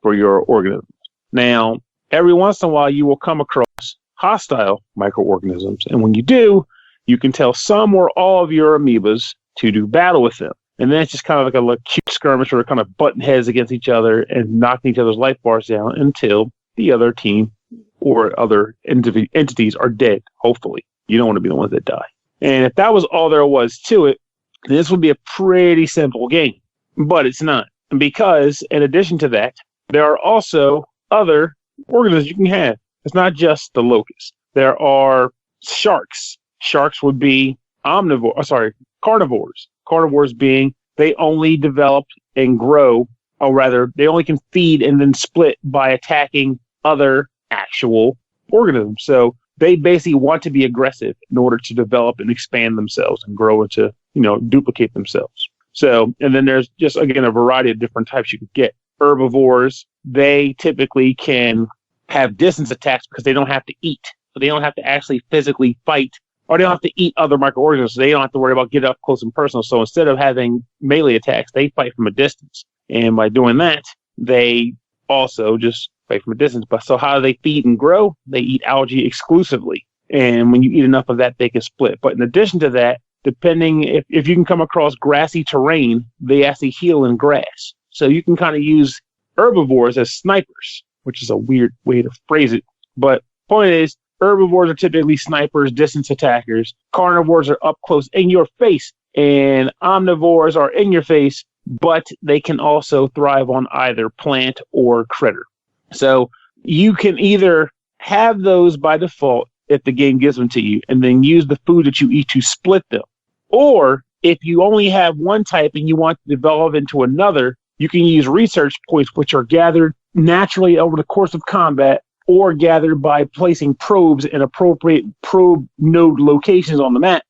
for your organisms. Now, every once in a while, you will come across hostile microorganisms. And when you do, you can tell some or all of your amoebas to do battle with them. And then it's just kind of like a little cute skirmish where they're kind of butting heads against each other and knocking each other's life bars down until the other team or other entities are dead, hopefully. You don't want to be the ones that die. And if that was all there was to it, this would be a pretty simple game. But it's not. Because in addition to that, there are also other organisms you can have. It's not just the locust. There are sharks. Sharks would be carnivores. Carnivores being they only develop and grow or rather, they only can feed and then split by attacking other actual organisms. So they basically want to be aggressive in order to develop and expand themselves and grow into, duplicate themselves. So, and then there's just, again, a variety of different types you could get. Herbivores, they typically can have distance attacks because they don't have to eat. So they don't have to actually physically fight, or they don't have to eat other microorganisms. So they don't have to worry about getting up close and personal. So instead of having melee attacks, they fight from a distance. And by doing that, they also just fight from a distance. But so how do they feed and grow? They eat algae exclusively. And when you eat enough of that, they can split. But in addition to that, depending if you can come across grassy terrain, they actually heal in grass. So you can kind of use herbivores as snipers, which is a weird way to phrase it. But point is, herbivores are typically snipers, distance attackers. Carnivores are up close in your face. And omnivores are in your face, but they can also thrive on either plant or critter. So you can either have those by default if the game gives them to you, and then use the food that you eat to split them. Or if you only have one type and you want to develop into another, you can use research points, which are gathered naturally over the course of combat or gathered by placing probes in appropriate probe node locations on the map.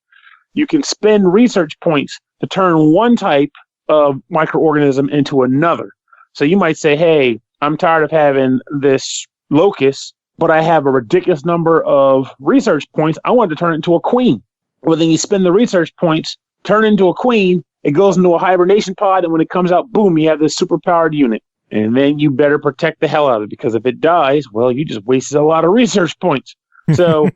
You can spend research points to turn one type of microorganism into another. So you might say, hey, I'm tired of having this locust, but I have a ridiculous number of research points. I want to turn it into a queen. Well, then you spend the research points, turn it into a queen, it goes into a hibernation pod, and when it comes out, boom, you have this superpowered unit. And then you better protect the hell out of it, because if it dies, well, you just wasted a lot of research points. So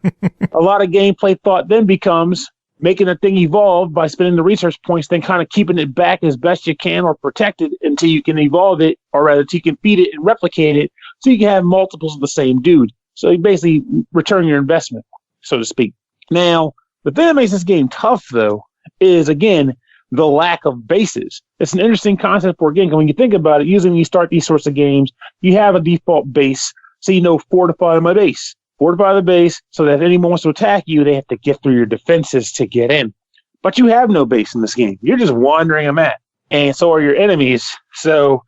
a lot of gameplay thought then becomes making a thing evolve by spending the research points, then kind of keeping it back as best you can or protect it until you can evolve it, or rather, until you can feed it and replicate it, so you can have multiples of the same dude. So you basically return your investment, so to speak. Now, the thing that makes this game tough, though, is, again, the lack of bases. It's an interesting concept for a game, because when you think about it, usually when you start these sorts of games, you have a default base, so fortify my base. Fortify the base so that if anyone wants to attack you, they have to get through your defenses to get in. But you have no base in this game. You're just wandering a map, and so are your enemies. So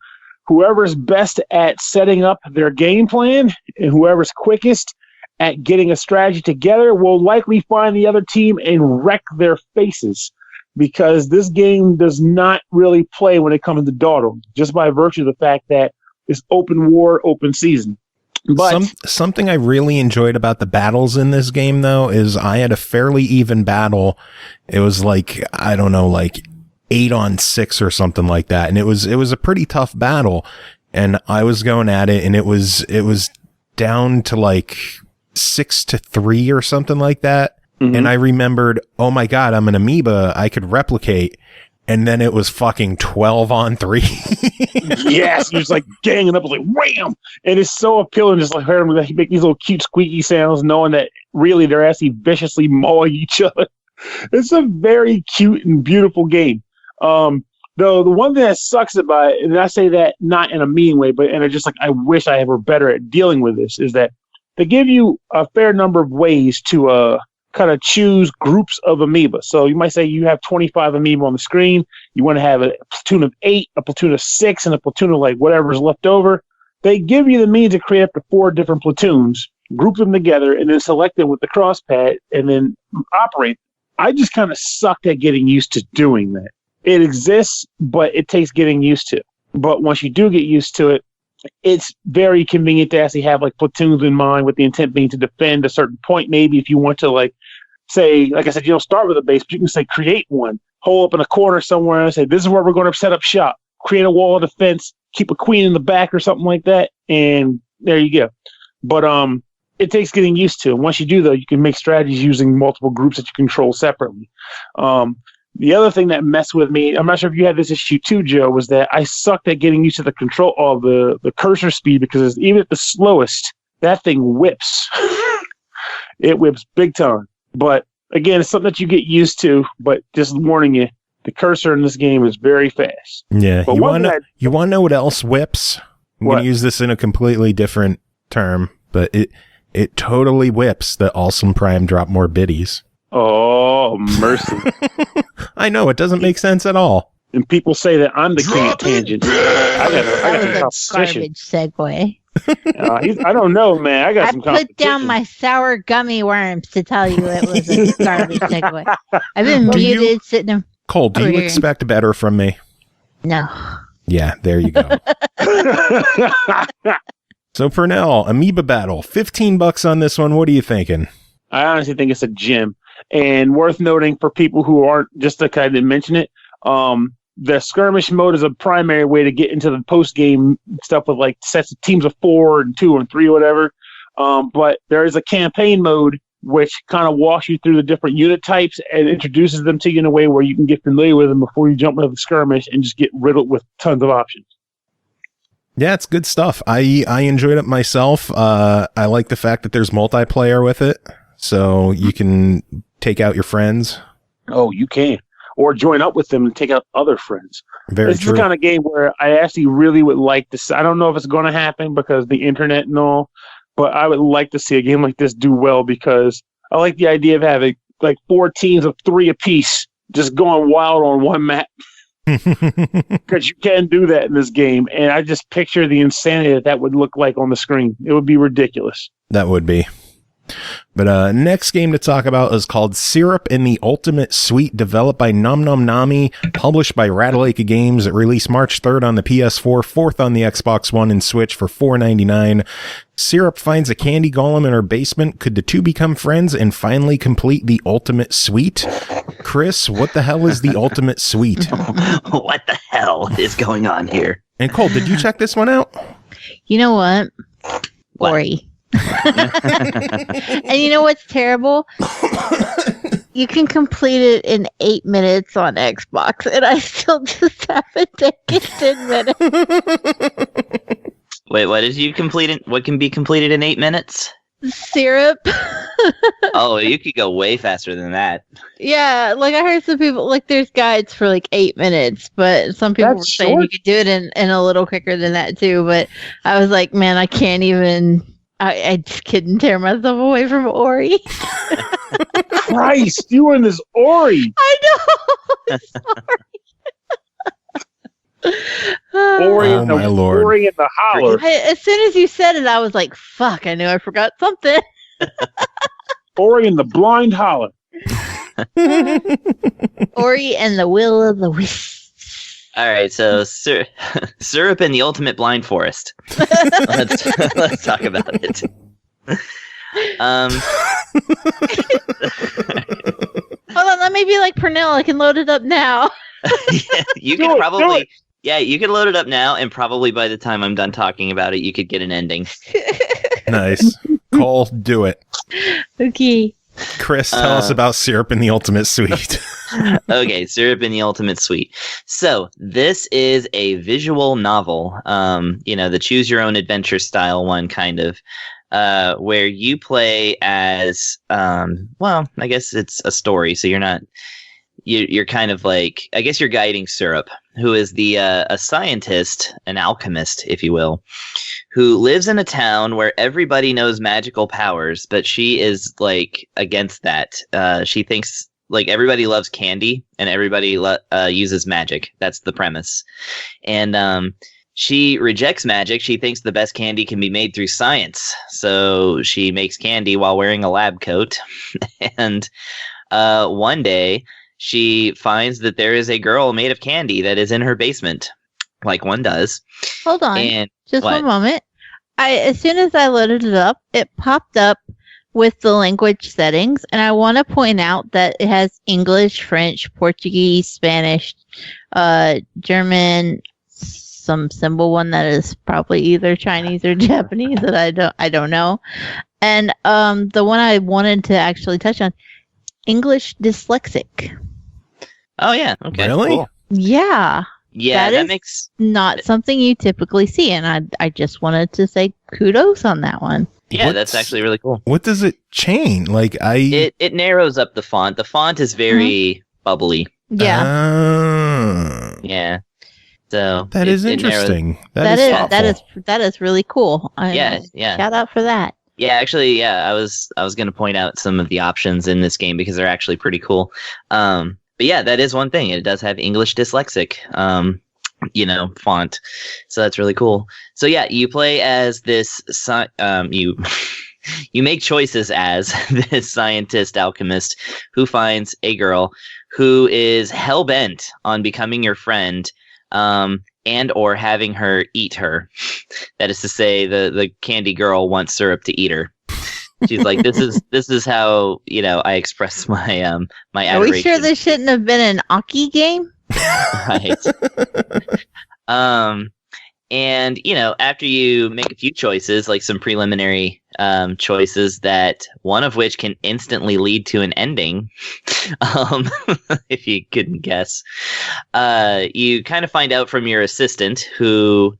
whoever's best at setting up their game plan and whoever's quickest at getting a strategy together will likely find the other team and wreck their faces, because this game does not really play when it comes to dawdle, just by virtue of the fact that it's open war, open season. But something I really enjoyed about the battles in this game, though, is I had a fairly even battle. It was like, I don't know, like 8-on-6 or something like that. And it was a pretty tough battle. And I was going at it, and it was down to like 6-3 or something like that. Mm-hmm. And I remembered, oh my God, I'm an amoeba. I could replicate. And then it was fucking 12-on-3. Yes, you're just like ganging up, like wham! And it's so appealing, just like hearing them make these little cute squeaky sounds, knowing that really they're actually viciously mauling each other. It's a very cute and beautiful game. Though the one thing that sucks about it, and I say that not in a mean way, but just like I wish I were better at dealing with this, is that they give you a fair number of ways to kind of choose groups of amoeba. So you might say you have 25 amoeba on the screen. You want to have a platoon of 8, a platoon of 6, and a platoon of like whatever's left over. They give you the means to create up to 4 different platoons, group them together, and then select them with the cross pad and then operate. I just kind of sucked at getting used to doing that. It exists, but it takes getting used to. But once you do get used to it, it's very convenient to actually have like platoons in mind, with the intent being to defend a certain point. Maybe if you want to, like, say, like I said, you don't start with a base, but you can say create one, hole up in a corner somewhere and say, this is where we're going to set up shop, create a wall of defense, keep a queen in the back or something like that. And there you go. But it takes getting used to. And once you do, though, you can make strategies using multiple groups that you control separately. The other thing that messed with me, I'm not sure if you had this issue too, Joe, was that I sucked at getting used to the control of the cursor speed, because even at the slowest, that thing whips. It whips big time. But again, it's something that you get used to, but just warning you, the cursor in this game is very fast. Yeah. But you want to know what else whips? I'm going to use this in a completely different term, but it totally whips that Awesome Prime drop more biddies. Oh, mercy. I know, it doesn't make sense at all. and people say that I'm the king of tangents. I got some competition. Garbage segue. I don't know, man. I got some competition. I put down my sour gummy worms to tell you it was a garbage segue. I've been muted, sitting in. Cole, do you expect better from me? No. Yeah, there you go. So Pernell, Amoeba Battle, $15 on this one. What are you thinking? I honestly think it's a gem, and worth noting for people who aren't, just to kind of mention it, the skirmish mode is a primary way to get into the post game stuff with like sets of teams of 4 and 2 and 3 or whatever. But there is a campaign mode which kind of walks you through the different unit types and introduces them to you in a way where you can get familiar with them before you jump into the skirmish and just get riddled with tons of options. Yeah, it's good stuff. I enjoyed it myself. I like the fact that there's multiplayer with it, so you can take out your friends. Oh, you can. Or join up with them and take out other friends. This is the kind of game where I actually really would like to see. I don't know if it's going to happen because the internet and all, but I would like to see a game like this do well because I like the idea of having like 4 teams of 3 apiece just going wild on one map. Because you can do that in this game, and I just picture the insanity that would look like on the screen. It would be ridiculous. That would be. But next game to talk about is called Syrup in the Ultimate Suite, developed by Nom Nom Nami, published by Ratalaika Games. It released March 3rd on the PS4, 4th on the Xbox One and Switch for $4.99. Syrup finds a candy golem in her basement. Could the two become friends and finally complete the Ultimate Suite? Chris, what the hell is the Ultimate Suite? What the hell is going on here? And Cole, did you check this one out? You know what? Ori. And you know what's terrible? You can complete it in 8 minutes on Xbox, and I still just haven't taken 10 minutes. Wait, what did you complete? What can be completed in 8 minutes? Syrup. Oh, you could go way faster than that. Yeah, like I heard some people, like there's guides for like 8 minutes, but some people were saying you could do it in a little quicker than that too. But I was like, man, I can't even. I just couldn't tear myself away from Ori. Christ, you were in this Ori. I know. Sorry. Ori, oh, my Lord. Ori in the holler. As soon as you said it, I was like, fuck, I knew I forgot something. Ori in the blind holler. Ori and the will of the wisps. All right, so Syrup in the Ultimate Blind Forest. Let's talk about it. Hold on, that may be like Pernell. I can load it up now. Yeah, you can probably. Yeah, you can load it up now, and probably by the time I'm done talking about it, you could get an ending. Nice. Cole, do it. Okay. Chris, tell us about Syrup in the Ultimate Suite. Okay, Syrup in the Ultimate Suite. So this is a visual novel, the choose your own adventure style one, kind of, where you play as, I guess it's a story. So you're kind of like, I guess you're guiding Syrup, who is a scientist, an alchemist, if you will, who lives in a town where everybody knows magical powers, but she is like against that. She thinks like everybody loves candy and everybody uses magic. That's the premise. And she rejects magic. She thinks the best candy can be made through science. So she makes candy while wearing a lab coat. And one day she finds that there is a girl made of candy that is in her basement, like one does. Hold on. And just what? one moment. As soon as I loaded it up, it popped up with the language settings, and I want to point out that it has English, French, Portuguese, Spanish, German, some symbol one that is probably either Chinese or Japanese that I don't know, and the one I wanted to actually touch on, English dyslexic. Oh yeah, okay, really? Cool. Yeah. Yeah, that is makes not something you typically see, and I just wanted to say kudos on that one. Yeah, that's actually really cool. What does it change? Like it narrows up the font. The font is very bubbly. Yeah. Yeah. So that is interesting. That is really cool. Yeah. Shout out for that. Yeah, actually, I was going to point out some of the options in this game because they're actually pretty cool. But yeah, that is one thing. It does have English dyslexic, font. So that's really cool. So yeah, you play as this, you make choices as this scientist alchemist who finds a girl who is hell-bent on becoming your friend, and or having her eat her. That is to say, the candy girl wants Syrup to eat her. She's like, this is how, I express my my adoration. Are we sure this shouldn't have been an Aki game? Right. And, after you make a few choices, like some preliminary choices, that one of which can instantly lead to an ending, if you couldn't guess, you kind of find out from your assistant, who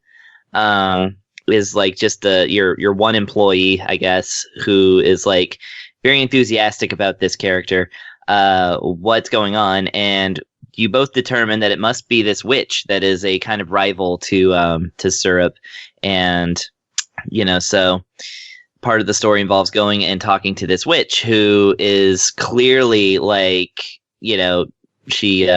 is like just your one employee, I guess, who is like very enthusiastic about this character, what's going on, and you both determine that it must be this witch that is a kind of rival to Syrup. And, so part of the story involves going and talking to this witch who is clearly like, she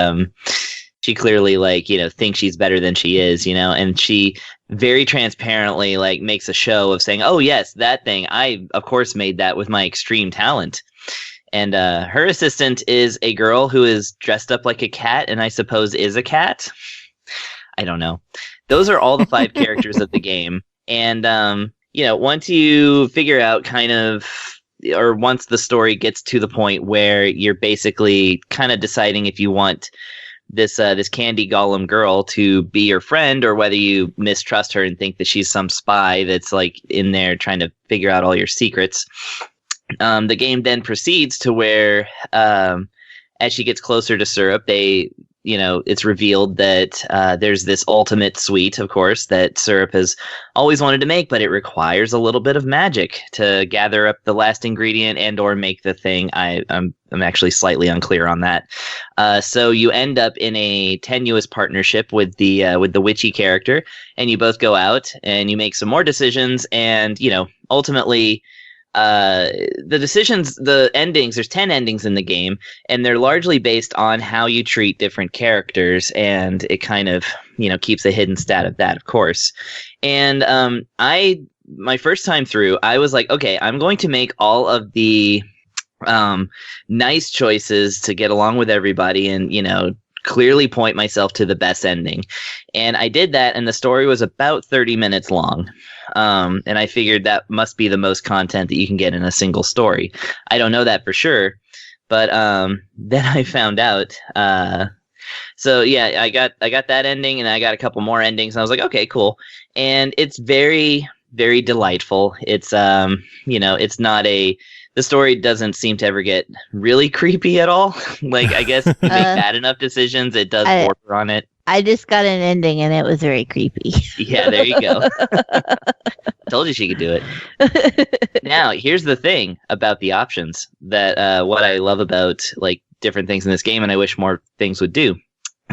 clearly like, thinks she's better than she is, and she very transparently like makes a show of saying, oh yes, that thing, I of course made that with my extreme talent. And her assistant is a girl who is dressed up like a cat, and I suppose is a cat. I don't know. Those are all the 5 characters of the game. And, once you figure out or once the story gets to the point where you're basically kind of deciding if you want this candy golem girl to be your friend, or whether you mistrust her and think that she's some spy that's like in there trying to figure out all your secrets. The game then proceeds to where, as she gets closer to Syrup, it's revealed that there's this ultimate sweet, of course, that Syrup has always wanted to make, but it requires a little bit of magic to gather up the last ingredient and or make the thing. I'm actually slightly unclear on that. So you end up in a tenuous partnership with the witchy character, and you both go out and you make some more decisions, and ultimately. The endings, there's 10 endings in the game, and they're largely based on how you treat different characters, and it kind of, keeps a hidden stat of that, of course. And my first time through, I was like, okay, I'm going to make all of the nice choices to get along with everybody and, clearly point myself to the best ending. And I did that, and the story was about 30 minutes long. And I figured that must be the most content that you can get in a single story. I don't know that for sure, but then I found out. So yeah, I got that ending, and I got a couple more endings, and I was like, okay, cool. And it's very, very delightful. It's it's not the story doesn't seem to ever get really creepy at all. Like, I guess if you make bad enough decisions, it does border on it. I just got an ending, and it was very creepy. Yeah, there you go. Told you she could do it. Now, here's the thing about the options that what I love about like different things in this game, and I wish more things would do.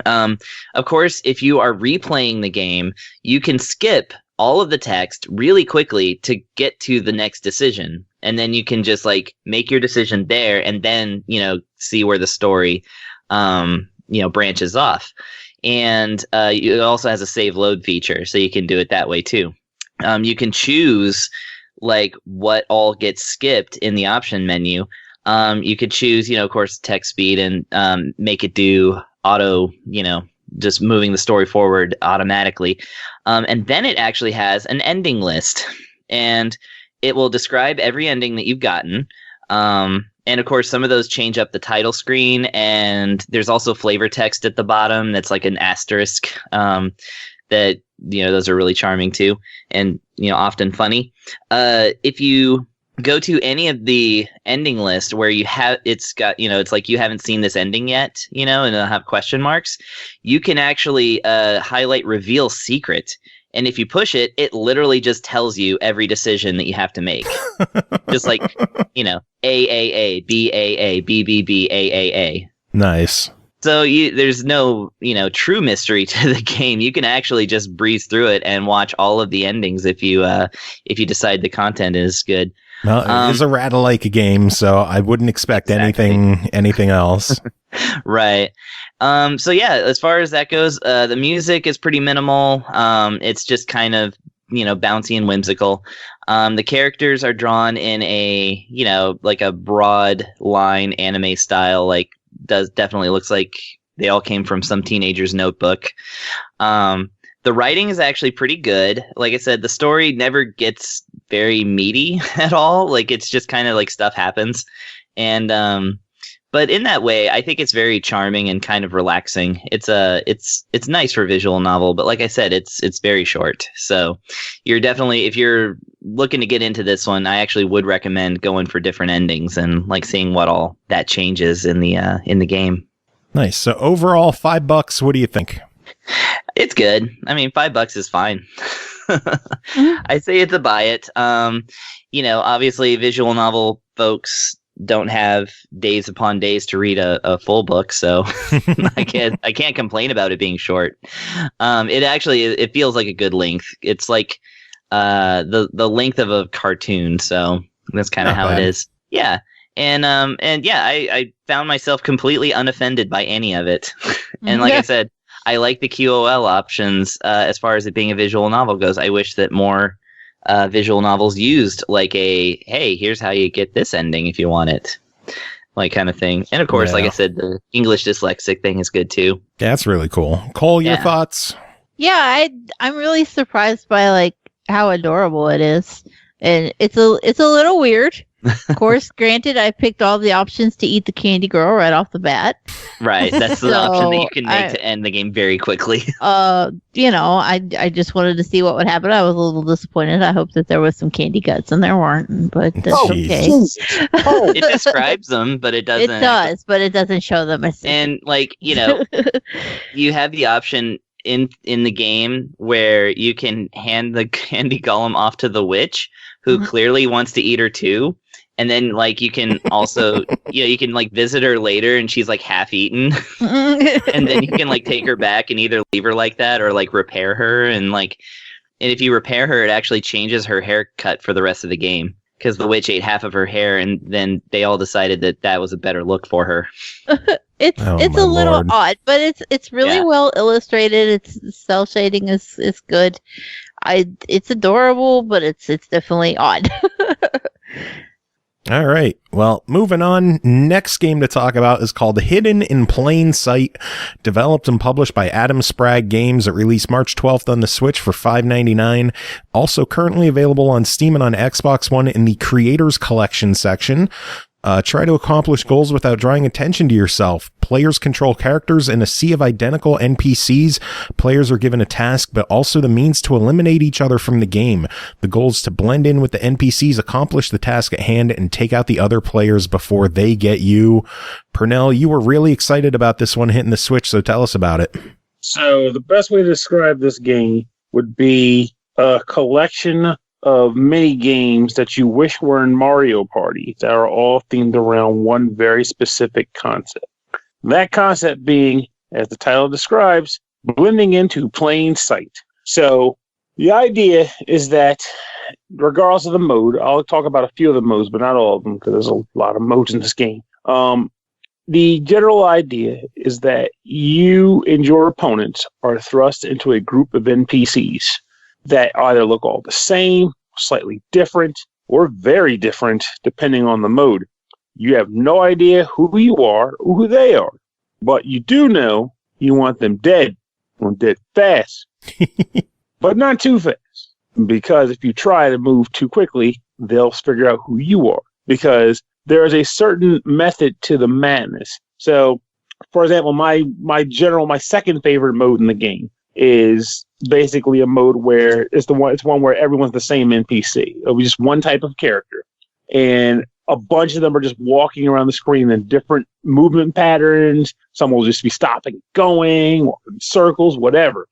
Of course, if you are replaying the game, you can skip all of the text really quickly to get to the next decision. And then you can just like make your decision there, and then, see where the story, branches off. And it also has a save load feature, so you can do it that way too. You can choose like what all gets skipped in the option menu. You could choose, of course, text speed, and make it do auto, just moving the story forward automatically. And then it actually has an ending list, and it will describe every ending that you've gotten. And of course, some of those change up the title screen, and there's also flavor text at the bottom that's like an asterisk, that, those are really charming too, and, often funny. If you go to any of the ending list where it's got, it's like you haven't seen this ending yet, and it'll have question marks, you can actually highlight reveal secret. And if you push it, it literally just tells you every decision that you have to make. Just like, AAA, BAA, BBB, AAA. Nice. So there's no, true mystery to the game. You can actually just breeze through it and watch all of the endings if you decide the content is good. Well, it is a Rat-alike game, so I wouldn't expect anything else. Right. So yeah, as far as that goes, the music is pretty minimal. It's just kind of, bouncy and whimsical. The characters are drawn in a, like a broad line anime style, definitely looks like they all came from some teenager's notebook. The writing is actually pretty good. Like I said, the story never gets very meaty at all. Like, it's just kind of like stuff happens. And, but in that way, I think it's very charming and kind of relaxing. It's nice for a visual novel, but like I said, it's very short. So you're definitely, if you're looking to get into this one, I actually would recommend going for different endings and like seeing what all that changes in the game. Nice. So overall, $5. What do you think? It's good. I mean, $5 is fine. I say it's a buy it. Obviously visual novel folks don't have days upon days to read a full book, so I can't complain about it being short. It feels like a good length. It's like the length of a cartoon, so that's kind of how it is. Yeah. I found myself completely unoffended by any of it. And like I said, I like the QOL options as far as it being a visual novel goes. I wish that more visual novels used like hey, here's how you get this ending if you want it, like kind of thing. And of course, like I said, the English dyslexic thing is good too. Yeah, that's really cool. Cole, your thoughts? Yeah, I'm really surprised by like how adorable it is, and it's a little weird. Of course, granted, I picked all the options to eat the candy girl right off the bat. Right, that's the option that you can make to end the game very quickly. I just wanted to see what would happen. I was a little disappointed. I hoped that there was some candy guts, and there weren't. But that's okay. It describes them, but it doesn't. It does, but it doesn't show them. And you have the option in the game where you can hand the candy golem off to the witch, who clearly wants to eat her too. And then, like, you can also, you can, like, visit her later and she's, like, half-eaten. And then you can, like, take her back and either leave her like that or, like, repair her. And if you repair her, it actually changes her haircut for the rest of the game. Because the witch ate half of her hair and then they all decided that was a better look for her. It's a little odd, but it's really well illustrated. Its cell shading is good. It's adorable, but it's definitely odd. All right. Well, moving on. Next game to talk about is called Hidden in Plain Sight, developed and published by Adam Sprague Games. It released March 12th on the Switch for $5.99. Also currently available on Steam and on Xbox One in the Creators Collection section. Try to accomplish goals without drawing attention to yourself. Players control characters in a sea of identical NPCs. Players are given a task, but also the means to eliminate each other from the game. The goal is to blend in with the NPCs, accomplish the task at hand, and take out the other players before they get you. Pernell, you were really excited about this one hitting the Switch, so tell us about it. So the best way to describe this game would be a collection of mini games that you wish were in Mario Party that are all themed around one very specific concept. That concept being, as the title describes, blending into plain sight. So the idea is that regardless of the mode, I'll talk about a few of the modes, but not all of them because there's a lot of modes in this game. The general idea is that you and your opponents are thrust into a group of NPCs that either look all the same, slightly different, or very different, depending on the mode. You have no idea who you are or who they are, but you do know you want them dead. You want dead fast, but not too fast, because if you try to move too quickly, they'll figure out who you are, because there is a certain method to the madness. So, for example, my second favorite mode in the game is basically a mode where it's one where everyone's the same NPC. It'll be just one type of character, and a bunch of them are just walking around the screen in different movement patterns. Some will just be stopping, going, walking in circles, whatever.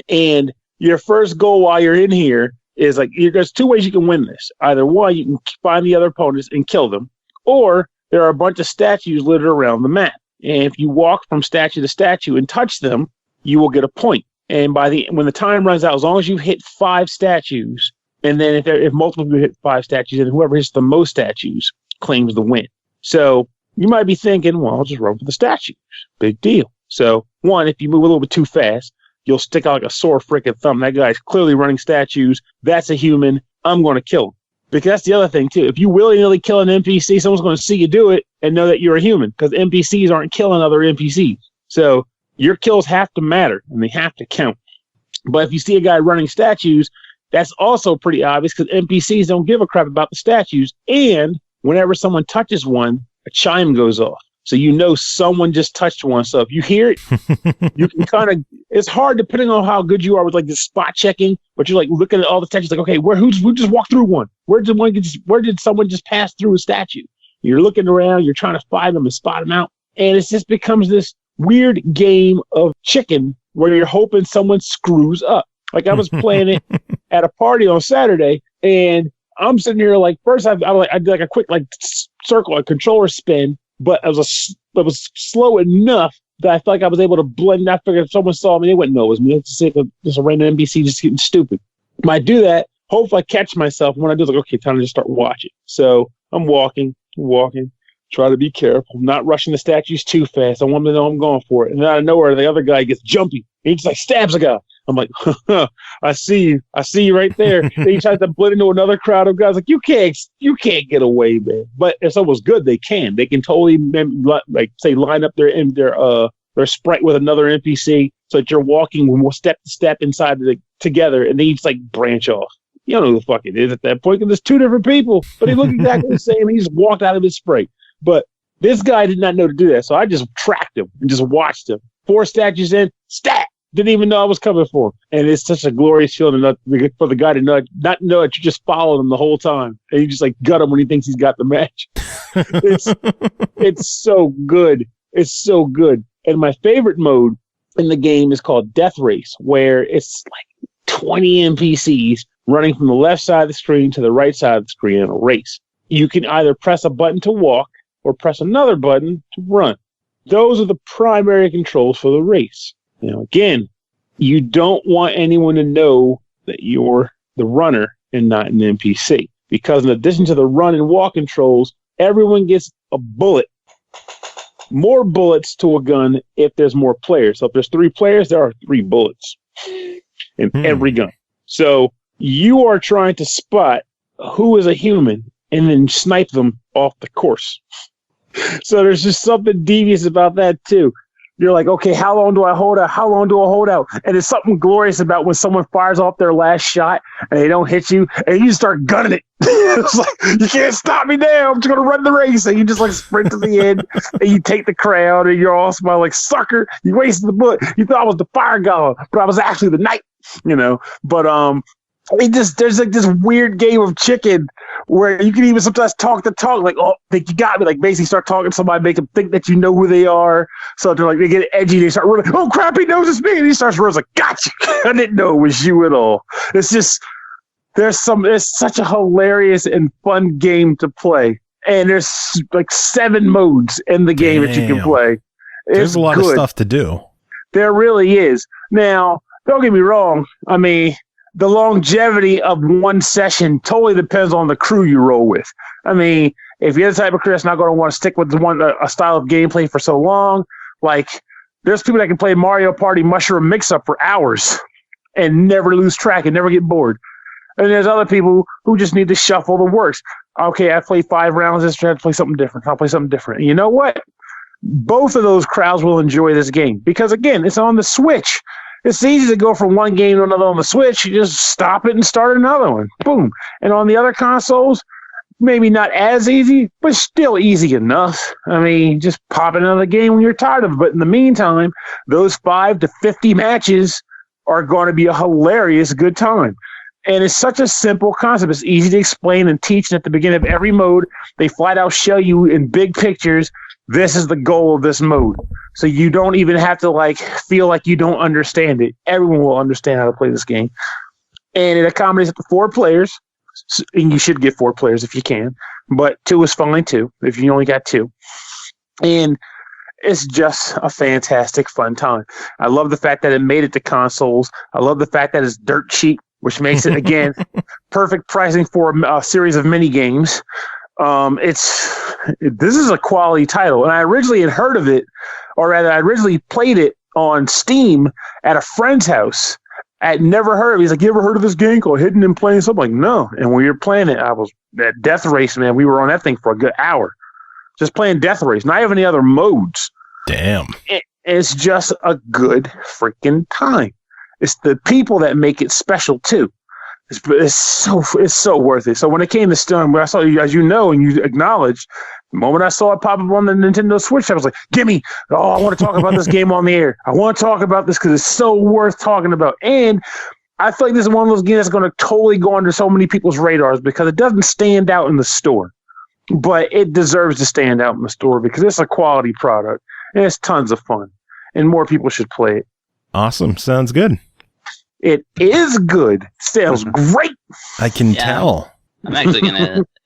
And your first goal while you're in here is like, there's two ways you can win this. Either one, you can find the other opponents and kill them, or there are a bunch of statues littered around the map. And if you walk from statue to statue and touch them, you will get a point. And when the time runs out, as long as you hit 5 statues, And then if multiple people hit 5 statues, and whoever hits the most statues claims the win. So you might be thinking, well, I'll just run for the statues. Big deal. So one, if you move a little bit too fast, you'll stick out like a sore freaking thumb. That guy's clearly running statues. That's a human. I'm going to kill him. Because that's the other thing, too. If you willy-nilly kill an NPC, someone's going to see you do it and know that you're a human, because NPCs aren't killing other NPCs. So your kills have to matter, and they have to count. But if you see a guy running statues, that's also pretty obvious, because NPCs don't give a crap about the statues. And whenever someone touches one, a chime goes off. So you know someone just touched one. So if you hear it, you can kind of, it's hard depending on how good you are with like this spot checking, but you're like looking at all the statues like, okay, who just walked through one? Where did someone just pass through a statue? You're looking around, you're trying to find them and spot them out. And it just becomes this weird game of chicken where you're hoping someone screws up. Like I was playing it at a party on Saturday, and I'm sitting here like, first I did like a quick like circle, a controller spin, but it was slow enough that I felt like I was able to blend. I figured if someone saw me, they wouldn't know it was me. It's just a random NPC just getting stupid. When I do that, hopefully I catch myself. When I do, it's like, okay, time to just start watching. So I'm walking, try to be careful. I'm not rushing the statues too fast. I want them to know I'm going for it. And out of nowhere, the other guy gets jumpy. He just like stabs a guy. I'm like, I see you right there. Then he tries to blend into another crowd of guys. Like, you can't get away, man. But if someone's good, they can totally like say line up their sprite with another NPC so that you're walking step to step inside together, and then you just like branch off. You don't know who the fuck it is at that point, because there's 2 different people, but they look exactly the same. He just walked out of his sprite. But this guy did not know to do that, so I just tracked him and just watched him. 4 statues in, stat! Didn't even know I was coming for him. And it's such a glorious feeling for the guy to not know that you just followed him the whole time. And you just like gut him when he thinks he's got the match. It's so good. It's so good. And my favorite mode in the game is called Death Race, where it's like 20 NPCs running from the left side of the screen to the right side of the screen in a race. You can either press a button to walk or press another button to run. Those are the primary controls for the race. Now, again, you don't want anyone to know that you're the runner and not an NPC, because in addition to the run and walk controls, everyone gets a bullet. More bullets to a gun if there's more players. So if there's 3 players, there are 3 bullets in every gun. So you are trying to spot who is a human and then snipe them off the course. So there's just something devious about that too. You're like, okay, how long do I hold out? How long do I hold out? And there's something glorious about when someone fires off their last shot and they don't hit you, and you just start gunning it. It's like, you can't stop me now. I'm just going to run the race. And you just like sprint to the end, and you take the crown, and you're all smiling like, sucker, you wasted the bullet. You thought I was the fire god, but I was actually the knight, you know. But there's like this weird game of chicken where you can even sometimes talk the talk, like, oh, think you got me, like basically start talking to somebody, make them think that you know who they are. So they're like, they get edgy, they start running, oh crap, he knows it's me, and he starts running like, gotcha. I didn't know it was you at all. It's just there's such a hilarious and fun game to play, and there's like 7 modes in the game that you can play. There's a lot of stuff to do. There really is. Now, don't get me wrong. I mean, the longevity of one session totally depends on the crew you roll with. I mean, if you're the type of crew that's not going to want to stick with a style of gameplay for so long, like there's people that can play Mario Party Mushroom Mix-Up for hours and never lose track and never get bored. And there's other people who just need to shuffle the works. Okay, I played 5 rounds. This time to play something different. I'll play something different. And you know what? Both of those crowds will enjoy this game because, again, it's on the Switch. It's easy to go from one game to another on the Switch. You just stop it and start another one. Boom. And on the other consoles, maybe not as easy, but still easy enough. I mean, just pop another game when you're tired of it. But in the meantime, those 5 to 50 matches are going to be a hilarious good time. And it's such a simple concept. It's easy to explain and teach. And at the beginning of every mode, they flat out show you in big pictures, this is the goal of this mode. So you don't even have to like feel like you don't understand it. Everyone will understand how to play this game. And it accommodates up to 4 players. And you should get 4 players if you can. But 2 is fine too, if you only got 2. And it's just a fantastic, fun time. I love the fact that it made it to consoles. I love the fact that it's dirt cheap. which makes it, again, perfect pricing for a series of mini games. This is a quality title, and I originally had heard of it, or rather, I originally played it on Steam at a friend's house. I had never heard of it. He's like, "You ever heard of this game called Hidden in Plain Sight?" I'm like, "No." And when we were playing it, I was at Death Race, man. We were on that thing for a good hour, just playing Death Race. Not even any other modes. Damn. It's just a good freaking time. It's the people that make it special too. It's so worth it. So when it came to Steam, when I saw you, as you know, and you acknowledged, the moment I saw it pop up on the Nintendo Switch, I was like, "Gimme! Oh, I want to talk about this game on the air. I want to talk about this because it's so worth talking about." And I feel like this is one of those games that's going to totally go under so many people's radars because it doesn't stand out in the store, but it deserves to stand out in the store because it's a quality product and it's tons of fun, and more people should play it. Awesome. Sounds good. It is good. Sounds great. I can tell. I'm actually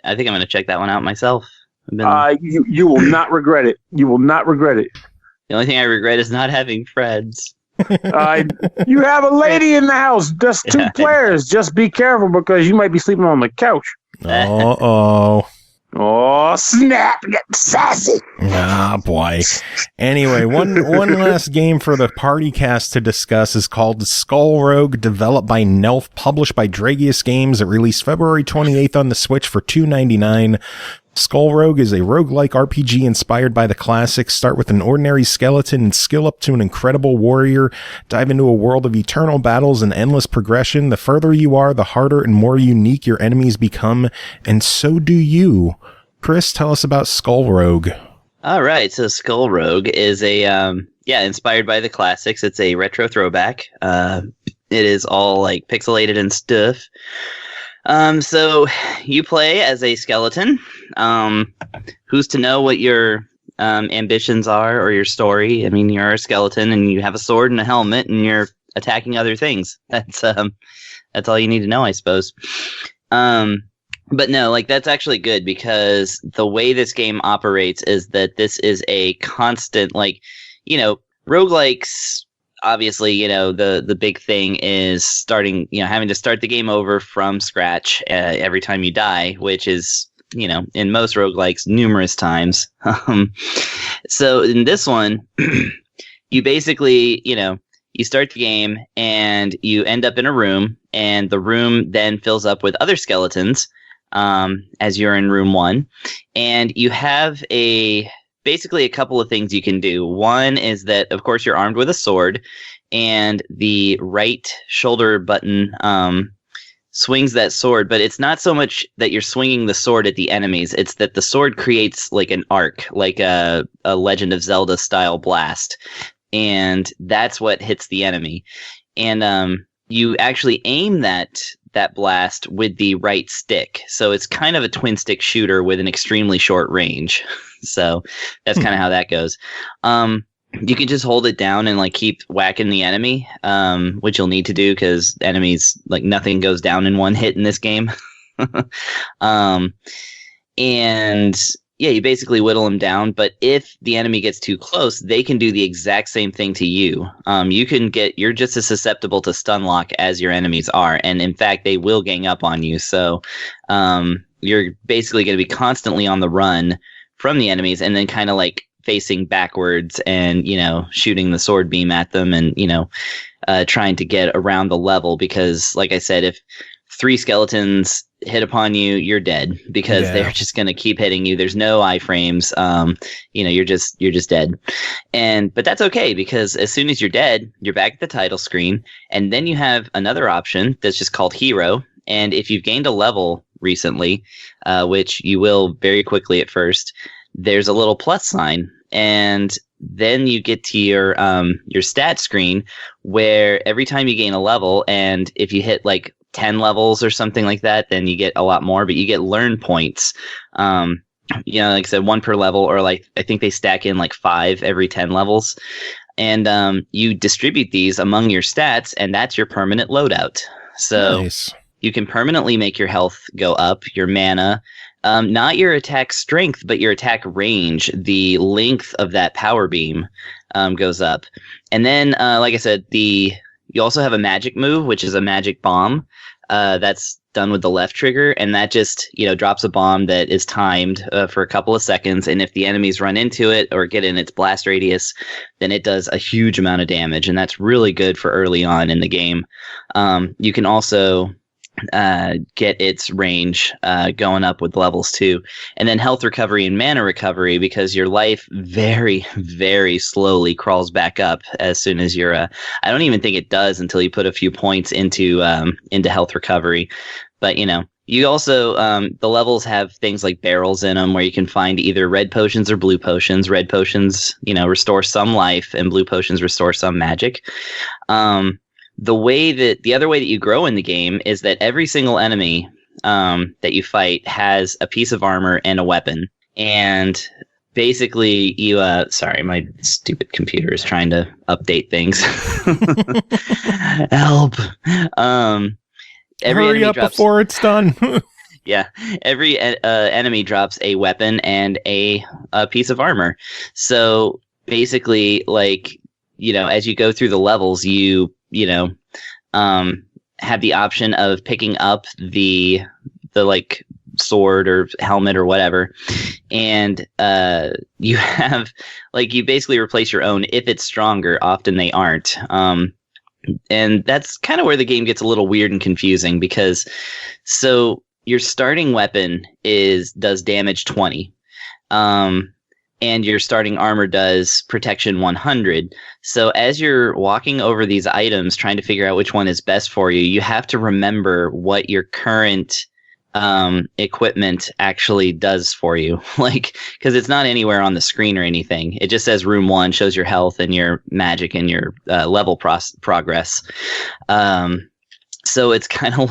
I think I'm gonna check that one out myself. You will not regret it. You will not regret it. The only thing I regret is not having friends. You have a lady in the house. Just 2 players. Just be careful because you might be sleeping on the couch. Uh-oh. Oh, snap. Get sassy. Ah, boy. Anyway, one last game for the PartyCast to discuss is called Skull Rogue, developed by Nelf, published by Dragius Games. It released February 28th on the Switch for $2.99. Skull Rogue is a roguelike RPG inspired by the classics. Start with an ordinary skeleton and skill up to an incredible warrior. Dive into a world of eternal battles and endless progression. The further you are, the harder and more unique your enemies become, and so do you. Chris, tell us about Skull Rogue. All right, so Skull Rogue is inspired by the classics. It's a retro throwback. It is all like pixelated and stuff. So you play as a skeleton. Who's to know what your ambitions are or your story? I mean, you're a skeleton and you have a sword and a helmet and you're attacking other things. That's all you need to know, I suppose. But no, like that's actually good because the way this game operates is that this is a constant, like, you know, roguelikes. Obviously, you know, the big thing is starting, you know, having to start the game over from scratch every time you die, which is, you know, in most roguelikes numerous times. So in this one, you basically, you know, you start the game and you end up in a room, and the room then fills up with other skeletons as you're in room 1, and you have basically a couple of things you can do. One is that, of course, you're armed with a sword, and the right shoulder button swings that sword, but it's not so much that you're swinging the sword at the enemies, it's that the sword creates like an arc, like a Legend of Zelda style blast, and that's what hits the enemy. And you actually aim that blast with the right stick, so it's kind of a twin stick shooter with an extremely short range. So that's kind of how that goes. You can just hold it down and like keep whacking the enemy, which you'll need to do because enemies, like, nothing goes down in one hit in this game. And yeah, you basically whittle them down. But if the enemy gets too close, they can do the exact same thing to you. You're just as susceptible to stun lock as your enemies are. And in fact, they will gang up on you. So you're basically going to be constantly on the run from the enemies, and then kind of like facing backwards and, you know, shooting the sword beam at them, and, you know, trying to get around the level, because like I said, if 3 skeletons hit upon you, you're dead, because they're just going to keep hitting you. There's no iframes. You know, you're just dead. But that's okay, because as soon as you're dead, you're back at the title screen, and then you have another option that's just called Hero. And if you've gained a level recently, which you will very quickly at first, there's a little plus sign, and then you get to your stat screen, where every time you gain a level, and if you hit like 10 levels or something like that, then you get a lot more, but you get learn points. You know, like I said, 1 per level, or like I think they stack in like 5 every 10 levels. And you distribute these among your stats, and that's your permanent loadout. So nice. You can permanently make your health go up, your mana, not your attack strength, but your attack range. The length of that power beam goes up. And then, like I said, You also have a magic move, which is a magic bomb. That's done with the left trigger, and that just, drops a bomb that is timed for a couple of seconds. And if the enemies run into it or get in its blast radius, then it does a huge amount of damage, and that's really good for early on in the game. You can also get its range going up with levels too, and then health recovery and mana recovery, because your life very, very slowly crawls back up as soon as you're I don't even think it does until you put a few points into health recovery. But you also the levels have things like barrels in them where you can find either red potions or blue potions. Red potions restore some life, and blue potions restore some magic. The other way that you grow in the game is that every single enemy that you fight has a piece of armor and a weapon. And basically you, sorry, my stupid computer is trying to update things. Help. Hurry up before it's done. Yeah. Every enemy drops a weapon and a piece of armor. So basically, as you go through the levels, you have the option of picking up the sword or helmet or whatever, and you have you basically replace your own if it's stronger. Often they aren't, and that's kind of where the game gets a little weird and confusing, because so your starting weapon does damage 20. And your starting armor does protection 100. So as you're walking over these items, trying to figure out which one is best for you, you have to remember what your current equipment actually does for you. Because it's not anywhere on the screen or anything. It just says room 1, shows your health and your magic and your level progress. So it's kind of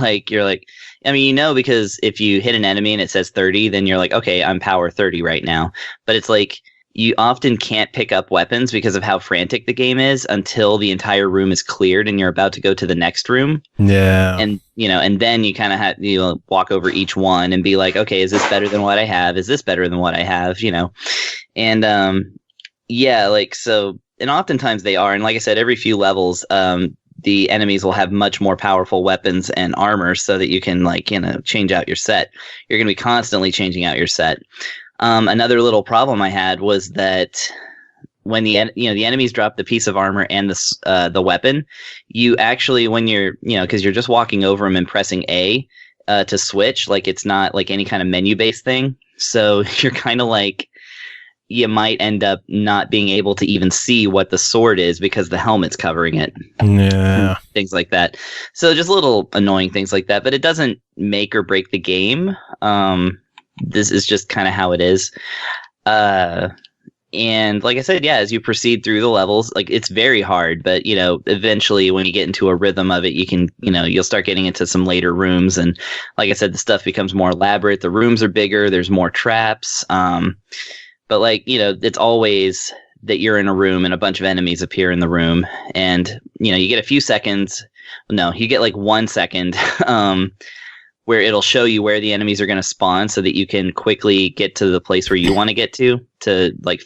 because if you hit an enemy and it says 30, then you're like, okay, I'm power 30 right now. But it's you often can't pick up weapons because of how frantic the game is until the entire room is cleared and you're about to go to the next room. Yeah. And, and then you kind of have, walk over each one and be like, okay, is this better than what I have? Is this better than what I have? And, so, and oftentimes they are. And like I said, every few levels, the enemies will have much more powerful weapons and armor so that you can change out your set. You're going to be constantly changing out your set. Another little problem I had was that when the enemies drop the piece of armor and the weapon, you actually, when you're, because you're just walking over them and pressing A to switch, it's not any kind of menu based thing. So you're kind of you might end up not being able to even see what the sword is because the helmet's covering it. Yeah. Things like that. So just little annoying things like that, but it doesn't make or break the game. This is just kind of how it is. And like I said, as you proceed through the levels, it's very hard, but eventually when you get into a rhythm of it, you can, you'll start getting into some later rooms. And like I said, the stuff becomes more elaborate. The rooms are bigger. There's more traps. But it's always that you're in a room and a bunch of enemies appear in the room, and you get a few seconds. No, you get 1 second where it'll show you where the enemies are going to spawn, so that you can quickly get to the place where you want to get to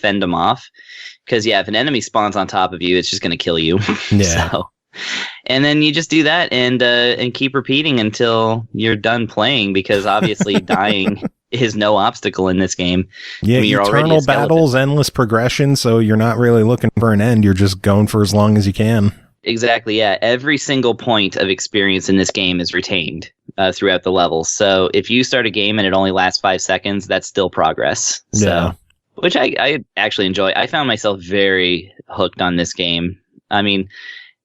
fend them off. Because if an enemy spawns on top of you, it's just going to kill you. Yeah. So, and then you just do that and keep repeating until you're done playing, because obviously dying is no obstacle in this game. Yeah, you're eternal battles, endless progression, so you're not really looking for an end. You're just going for as long as you can. Exactly, yeah. Every single point of experience in this game is retained throughout the levels. So if you start a game and it only lasts 5 seconds, that's still progress. So, yeah. Which I actually enjoy. I found myself very hooked on this game. I mean,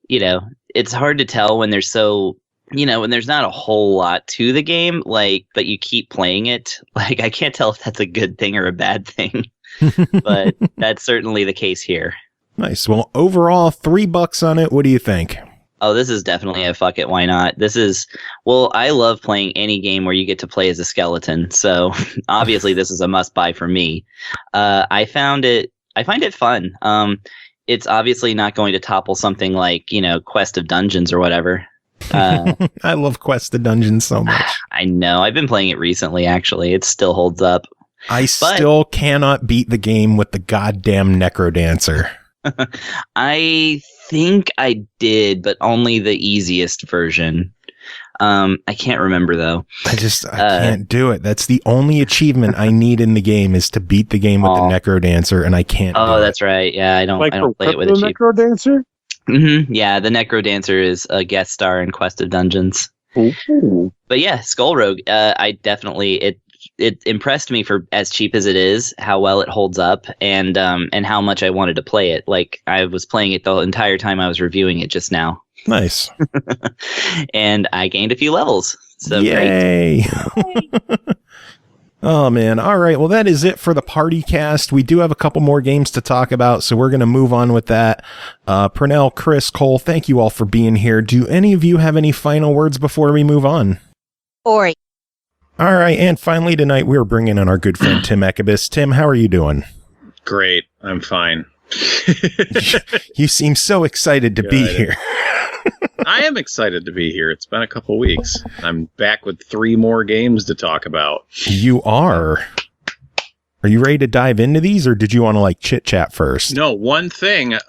it's hard to tell when there's when there's not a whole lot to the game, but you keep playing it. I can't tell if that's a good thing or a bad thing, but that's certainly the case here. Nice. Well, overall, $3 on it. What do you think? Oh, this is definitely a fuck it, why not? I love playing any game where you get to play as a skeleton. So obviously this is a must buy for me. I find it fun. It's obviously not going to topple something like, Quest of Dungeons or whatever. I love Quest of Dungeons so much. I know. I've been playing it recently, actually. It still holds up. Still cannot beat the game with the goddamn Necrodancer. I think I did, but only the easiest version. I can't remember though. I can't do it. That's the only achievement I need in the game is to beat the game with the Necro Dancer, and I can't. That's right. Yeah, I don't play it with the Necro Dancer. Mm-hmm. Yeah, the Necro Dancer is a guest star in Quest of Dungeons. Ooh. But yeah, Skull Rogue. I definitely it impressed me for as cheap as it is, how well it holds up, and how much I wanted to play it. Like I was playing it the entire time I was reviewing it just now. Nice. And I gained a few levels. So yay. Great. Oh, man. All right. Well, that is it for the PartyCast. We do have a couple more games to talk about, so we're going to move on with that. Pernell, Chris, Cole, thank you all for being here. Do any of you have any final words before we move on? Ori. All right. And finally tonight, we're bringing in our good friend, Tim Ekibus. Tim, how are you doing? Great. I'm fine. You seem so excited to be here. I am excited to be here. It's been a couple weeks. I'm back with 3 more games to talk about. You are. Are you ready to dive into these, or did you want to like chit chat first? No, one thing.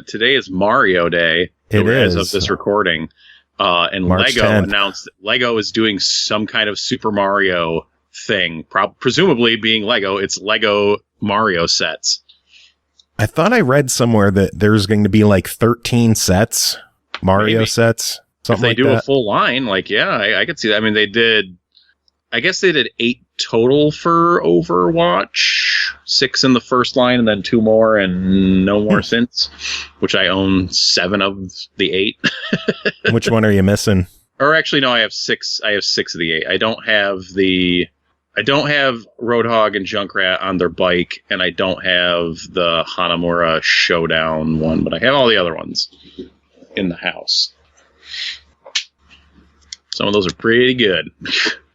Today is Mario Day. It is. As of this recording. And March Lego 10th. announced that Lego is doing some kind of Super Mario thing. Presumably being Lego, it's Lego Mario sets. I thought I read somewhere that there's going to be like 13 sets. Mario sets, something like that. If they do a full line, like, yeah, I could see that. I mean, I guess they did 8 total for Overwatch, 6 in the first line, and then 2 more, and no more since, which I own 7 of the 8. Which one are you missing? Or actually, no, I have 6 of the 8. I don't have Roadhog and Junkrat on their bike, and I don't have the Hanamura Showdown one, but I have all the other ones in the house. Some of those are pretty good.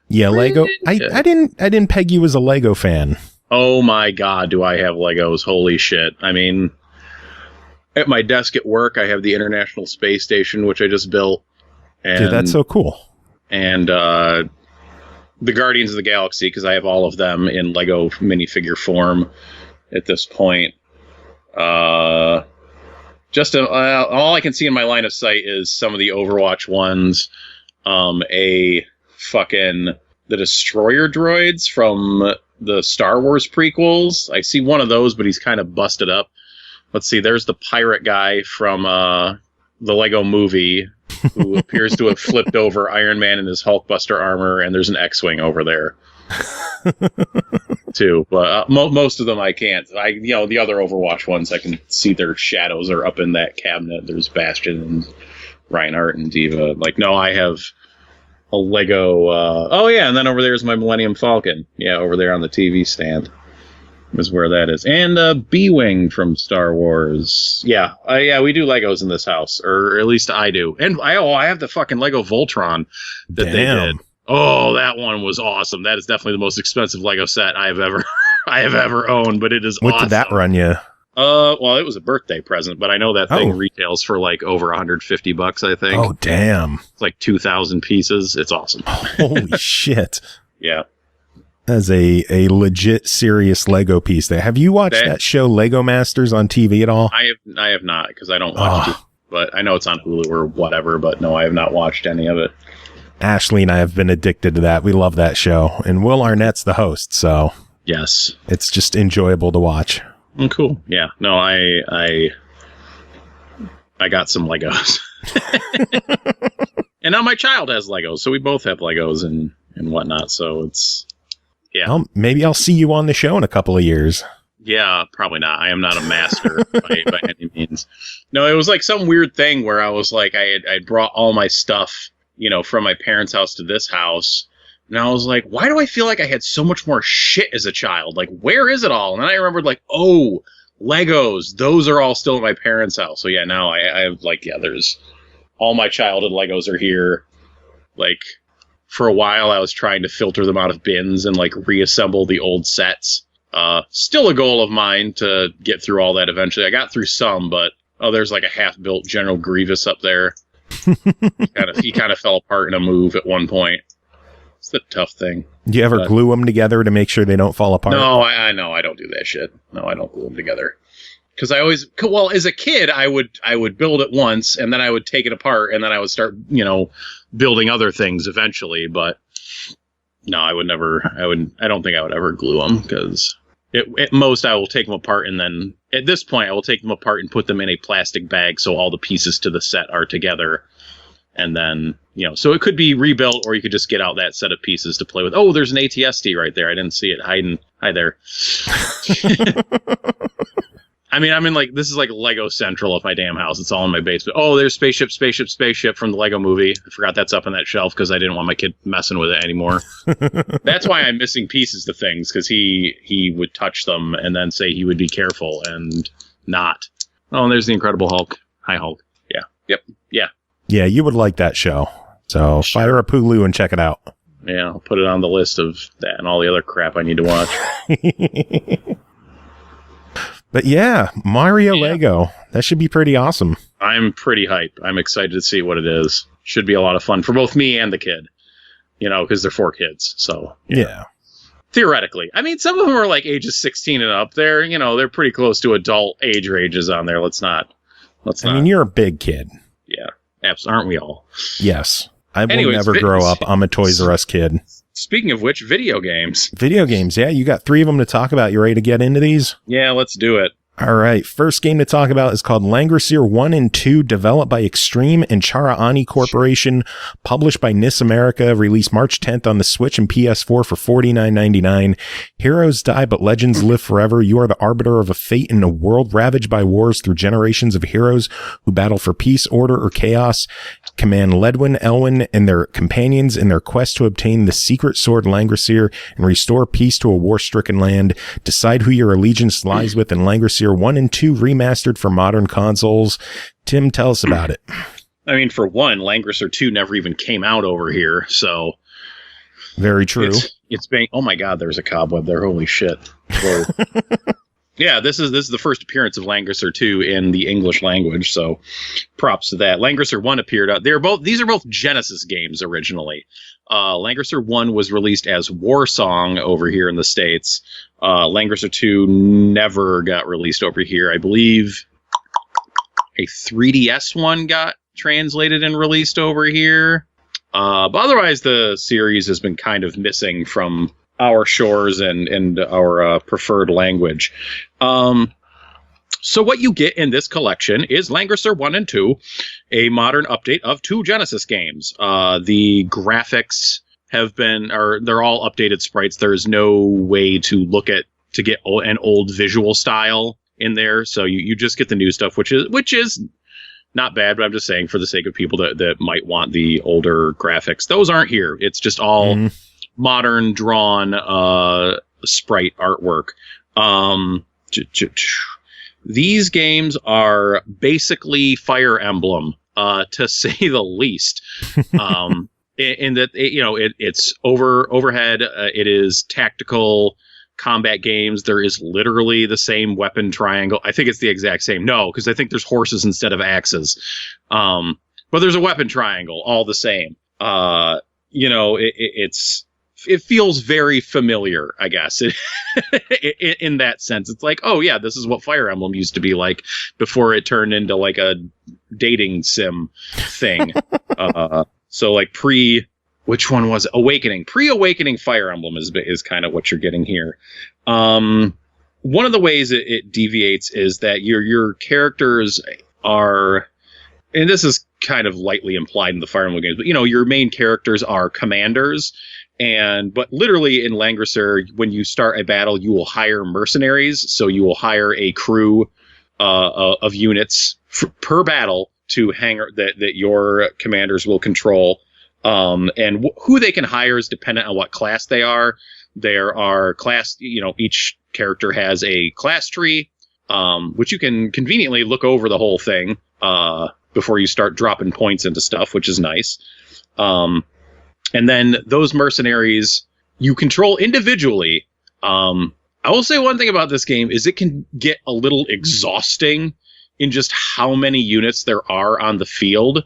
Yeah, Lego. I didn't peg you as a Lego fan. Oh my god, do I have Legos? Holy shit. I mean, at my desk at work, I have the International Space Station, which I just built. And, dude, that's so cool. And the Guardians of the Galaxy, because I have all of them in Lego minifigure form at this point. All I can see in my line of sight is some of the Overwatch ones. The Destroyer droids from the Star Wars prequels. I see one of those, but he's kind of busted up. Let's see, there's the pirate guy from the Lego movie who appears to have flipped over Iron Man in his Hulkbuster armor, and there's an X-Wing over there. Too, but most of them I can't. The other Overwatch ones I can see their shadows are up in that cabinet. There's Bastion and Reinhardt and D.Va. Like, no, I have a Lego. And then over there's my Millennium Falcon. Yeah, over there on the TV stand is where that is, and B-Wing from Star Wars. Yeah, we do Legos in this house, or at least I do. And I have the fucking Lego Voltron that they did. Oh, that one was awesome. That is definitely the most expensive Lego set I have ever owned, but it is awesome. What did that run you? Well, it was a birthday present, but I know that thing retails for like over $150, I think. Oh, damn. It's like 2,000 pieces. It's awesome. Holy shit. Yeah. That's a legit serious Lego piece there. Have you watched that show Lego Masters on TV at all? I have not, because I don't watch it, but I know it's on Hulu or whatever, but no, I have not watched any of it. Ashley and I have been addicted to that. We love that show. And Will Arnett's the host, so yes, it's just enjoyable to watch. Cool. Yeah. No, I got some Legos. And now my child has Legos, so we both have Legos and whatnot, so it's, yeah. Well, maybe I'll see you on the show in a couple of years. Yeah, probably not. I am not a master by any means. No, it was like some weird thing where I was like, I brought all my stuff, from my parents' house to this house. And I was like, why do I feel like I had so much more shit as a child? Like, where is it all? And then I remembered, like, oh, Legos. Those are all still at my parents' house. So, yeah, now I have, like, there's all my childhood Legos are here. Like, for a while, I was trying to filter them out of bins and, like, reassemble the old sets. Still a goal of mine to get through all that eventually. I got through some, but, there's, like, a half-built General Grievous up there. He kind of fell apart in a move at one point. It's the tough thing. Do you ever glue them together to make sure they don't fall apart? No, I know. I don't do that shit. No, I don't glue them together. Because as a kid, I would build it once, and then I would take it apart, and then I would start, building other things eventually. But no, I don't think I would ever glue them, because at most I will take them apart, and then at this point I will take them apart and put them in a plastic bag so all the pieces to the set are together. And then, so it could be rebuilt, or you could just get out that set of pieces to play with. Oh, there's an ATST right there. I didn't see it hiding. Hi there. I mean, this is like Lego Central of my damn house. It's all in my basement. Oh, there's spaceship from the Lego movie. I forgot that's up on that shelf because I didn't want my kid messing with it anymore. That's why I'm missing pieces to things, because he would touch them and then say he would be careful and not. Oh, and there's the Incredible Hulk. Hi, Hulk. Yeah. Yep. Yeah. Yeah, you would like that show. So fire up Hulu and check it out. Yeah, I'll put it on the list of that and all the other crap I need to watch. But yeah, Mario Lego. That should be pretty awesome. I'm pretty hype. I'm excited to see what it is. Should be a lot of fun for both me and the kid. Because they're 4 kids. So, yeah. Theoretically. I mean, some of them are like ages 16 and up. They're pretty close to adult age ranges on there. Let's not. I mean, you're a big kid. Yeah. Aren't we all? Yes. I will never grow up. I'm a Toys R Us kid. Speaking of which, video games. Video games, yeah. You got 3 of them to talk about. You ready to get into these? Yeah, let's do it. All right. First game to talk about is called Langrisser 1 and 2, developed by Extreme and Chara-ani Corporation, published by NIS America, released March 10th on the Switch and PS4 for $49.99. Heroes die, but legends live forever. You are the arbiter of a fate in a world ravaged by wars through generations of heroes who battle for peace, order, or chaos. Command Ledwin, Elwyn, and their companions in their quest to obtain the secret sword Langrisser and restore peace to a war-stricken land. Decide who your allegiance lies with in Langrisser 1 and 2 remastered for modern consoles. Tim, tell us about it. I mean, for one, Langrisser 2 never even came out over here, so... Very true. It's being... Oh my god, there's a cobweb there. Holy shit. Yeah, this is the first appearance of Langrisser 2 in the English language, so props to that. Langrisser 1 appeared out. These are both Genesis games originally. Langrisser 1 was released as War Song over here in the States. Langrisser 2 never got released over here. I believe a 3DS one got translated and released over here. But otherwise, the series has been kind of missing from our shores and our preferred language. So what you get in this collection is Langrisser 1 and 2, a modern update of 2 Genesis games. The graphics they're all updated sprites. There's no way to get an old visual style in there. So you just get the new stuff, which is not bad, but I'm just saying for the sake of people that might want the older graphics, those aren't here. It's just all modern drawn sprite artwork. These games are basically Fire Emblem, to say the least. In that it's overhead. It is tactical combat games. There is literally the same weapon triangle. I think it's the exact same. No, because I think there's horses instead of axes. But there's a weapon triangle, all the same. It feels very familiar, I guess, in that sense. It's like, oh yeah, this is what Fire Emblem used to be like before it turned into like a dating sim thing. So like which one was it? Awakening? Pre-Awakening Fire Emblem is kind of what you're getting here. One of the ways it deviates is that your characters are, and this is kind of lightly implied in the Fire Emblem games, but your main characters are commanders. But literally in Langrisser, when you start a battle, you will hire mercenaries. So you will hire a crew of units per battle to that your commanders will control. And who they can hire is dependent on what class they are. There are class, each character has a class tree, which you can conveniently look over the whole thing before you start dropping points into stuff, which is nice. And then those mercenaries you control individually. I will say one thing about this game is it can get a little exhausting in just how many units there are on the field.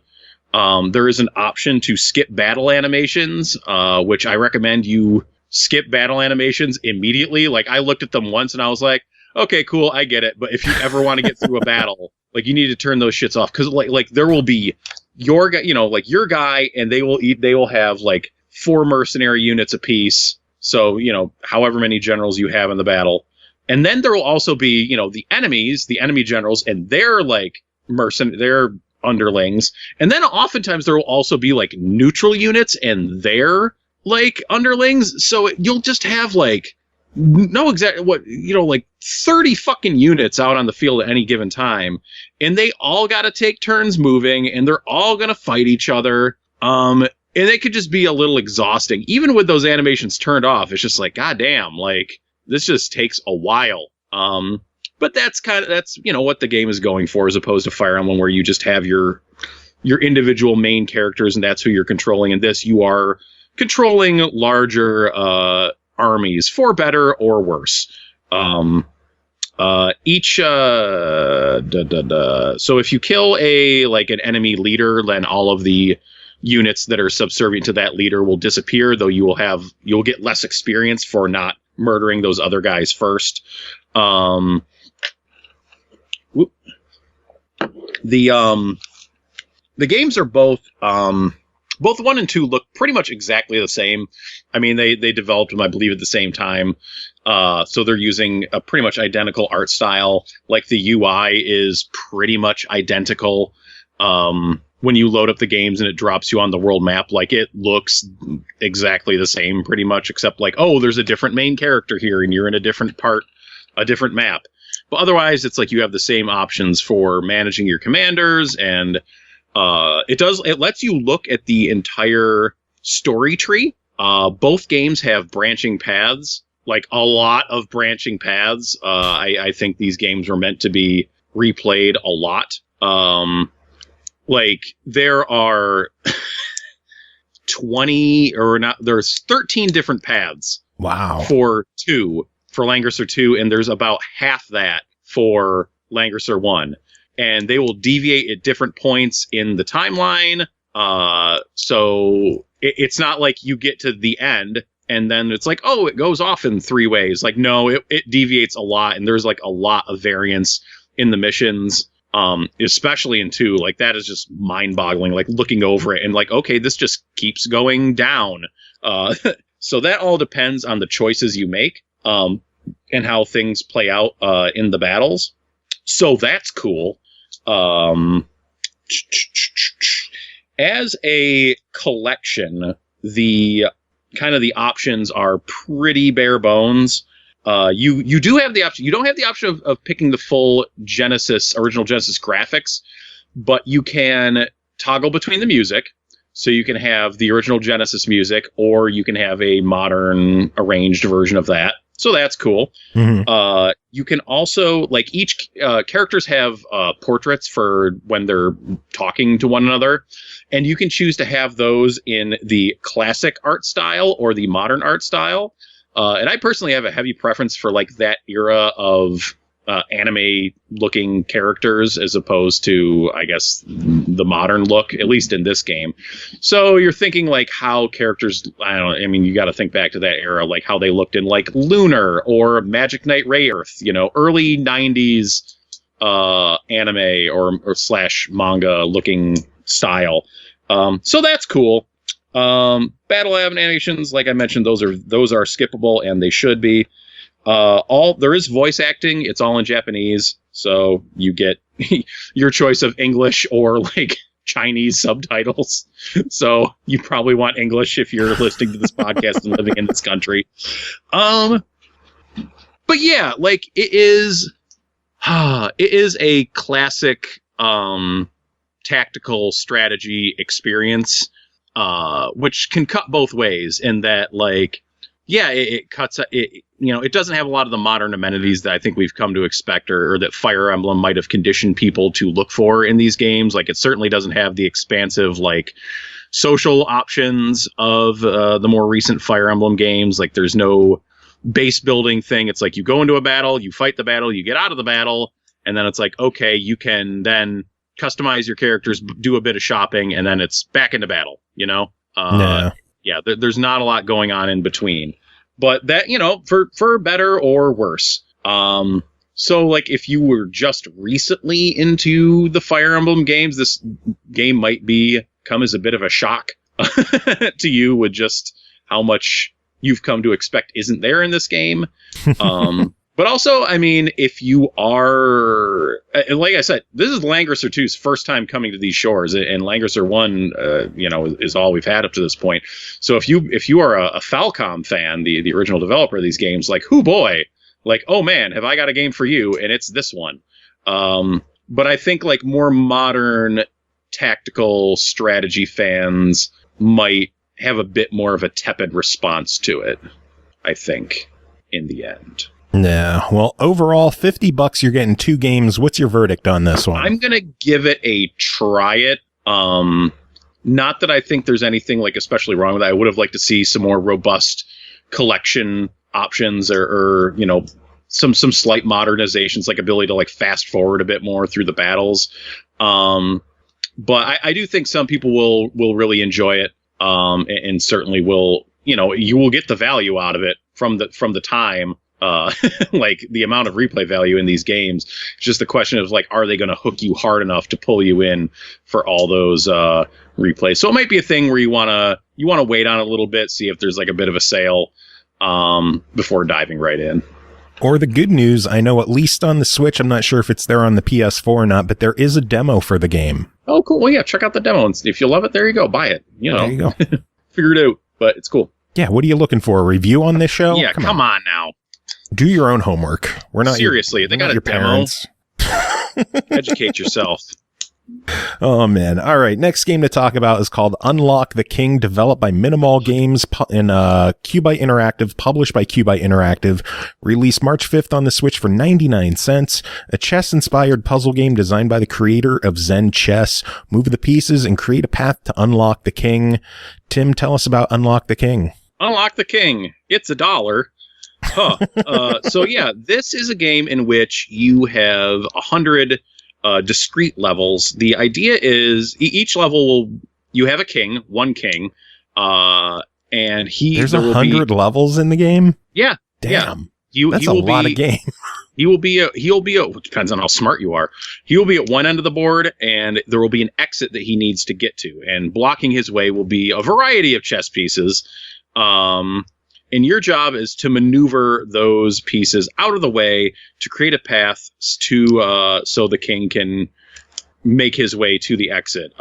There is an option to skip battle animations, which I recommend you skip battle animations immediately. Like I looked at them once and I was like, okay, cool, I get it. But if you ever want to get through a battle, like, you need to turn those shits off, because like there will be your guy, like your guy, and they will have like 4 mercenary units apiece. So, however many generals you have in the battle. And then there will also be, the enemies, the enemy generals, and they're like they're underlings. And then oftentimes there will also be like neutral units and they're like underlings. So you'll just have like like 30 fucking units out on the field at any given time. And they all got to take turns moving, and they're all going to fight each other. And it could just be a little exhausting. Even with those animations turned off, it's just like, goddamn, like, this just takes a while. But that's what the game is going for, as opposed to Fire Emblem, where you just have your individual main characters, and that's who you're controlling. In this, you are controlling larger armies, for better or worse. So if you kill an enemy leader, then all of the units that are subservient to that leader will disappear, though you'll get less experience for not murdering those other guys first. The games are both 1 and 2 look pretty much exactly the same. I mean, they developed them, I believe, at the same time. So they're using a pretty much identical art style. Like, the UI is pretty much identical. When you load up the games and it drops you on the world map, like, it looks exactly the same pretty much, except like, oh, there's a different main character here and you're in a different map. But otherwise, it's like you have the same options for managing your commanders, and it lets you look at the entire story tree. Both games have branching paths, like a lot of branching paths. I think these games were meant to be replayed a lot. Like, there are there's 13 different paths. Wow. For Langrisser 2, and there's about half that for Langrisser 1. And they will deviate at different points in the timeline. So it's not like you get to the end and then it's like, oh, it goes off in 3 ways. Like, no, it deviates a lot, and there's like a lot of variance in the missions. Especially in 2, like, that is just mind-boggling, like, looking over it and like, okay, this just keeps going down. So that all depends on the choices you make, and how things play out, in the battles. So that's cool. As a collection, the options are pretty bare bones. You do have the option. You don't have the option of picking the full original Genesis graphics, but you can toggle between the music. So you can have the original Genesis music, or you can have a modern arranged version of that. So that's cool. Mm-hmm. You can also, like, each characters have portraits for when they're talking to one another, and you can choose to have those in the classic art style or the modern art style. And I personally have a heavy preference for, like, that era of anime-looking characters, as opposed to, I guess, the modern look, at least in this game. So you're thinking, like, how characters, you got to think back to that era, like how they looked in, like, Lunar or Magic Knight Rayearth, early 90s anime or slash manga-looking style. So that's cool. Battle animations, like I mentioned, those are skippable, and they should be. There is voice acting. It's all in Japanese, so you get your choice of English or, like, Chinese subtitles. So you probably want English if you're listening to this podcast and living in this country. But yeah, like, it is a classic tactical strategy experience, which can cut both ways in that, like, yeah, it cuts it. It doesn't have a lot of the modern amenities that I think we've come to expect, or that Fire Emblem might have conditioned people to look for in these games. Like, it certainly doesn't have the expansive, like, social options of the more recent Fire Emblem games. Like, there's no base building thing. It's like, you go into a battle, you fight the battle, you get out of the battle, and then it's like, okay, you can then customize your characters, do a bit of shopping, and then it's back into battle, Yeah, there's not a lot going on in between. But that, for better or worse. So, like, if you were just recently into the Fire Emblem games, this game might come as a bit of a shock to you with just how much you've come to expect isn't there in this game. But also, I mean, if you are, like I said, this is Langrisser 2's first time coming to these shores, and Langrisser 1, is all we've had up to this point. So if you are a Falcom fan, the original developer of these games, like, hoo boy, like, oh man, have I got a game for you? And it's this one. But I think like more modern tactical strategy fans might have a bit more of a tepid response to it, I think, in the end. Yeah, well, overall, $50, you're getting 2 games. What's your verdict on this one? I'm going to give it a try it. Not that I think there's anything like especially wrong with it. I would have liked to see some more robust collection options or some slight modernizations, like ability to like fast forward a bit more through the battles. But I do think some people will really enjoy it. And certainly will, you will get the value out of it from the time. Like the amount of replay value in these games. It's just the question of like, are they going to hook you hard enough to pull you in for all those replays? So it might be a thing where you want to wait on it a little bit, see if there's like a bit of a sale before diving right in. Or the good news, I know at least on the Switch, I'm not sure if it's there on the PS4 or not, but there is a demo for the game. Oh, cool. Well, yeah, check out the demo. And if you love it, there you go. Buy it. There you go. Figure it out. But it's cool. Yeah, what are you looking for? A review on this show? Yeah, come on now. Do your own homework. We're not seriously. They got a demo. Parents. Educate yourself. Oh man! All right, next game to talk about is called Unlock the King, developed by Minimal Games and Cubite Interactive, published by Cubite Interactive. Released March 5th on the Switch for 99 cents. A chess-inspired puzzle game designed by the creator of Zen Chess. Move the pieces and create a path to unlock the king. Tim, tell us about Unlock the King. Unlock the King. It's $1. Huh. So yeah, this is a game in which you have 100 discrete levels. The idea is each level you have a king, one king, and there's 100 levels in the game. Yeah, damn, yeah. That's a lot of game. He'll be it depends on how smart you are. He will be at one end of the board, and there will be an exit that he needs to get to, and blocking his way will be a variety of chess pieces. And your job is to maneuver those pieces out of the way to create a path to so the king can make his way to the exit.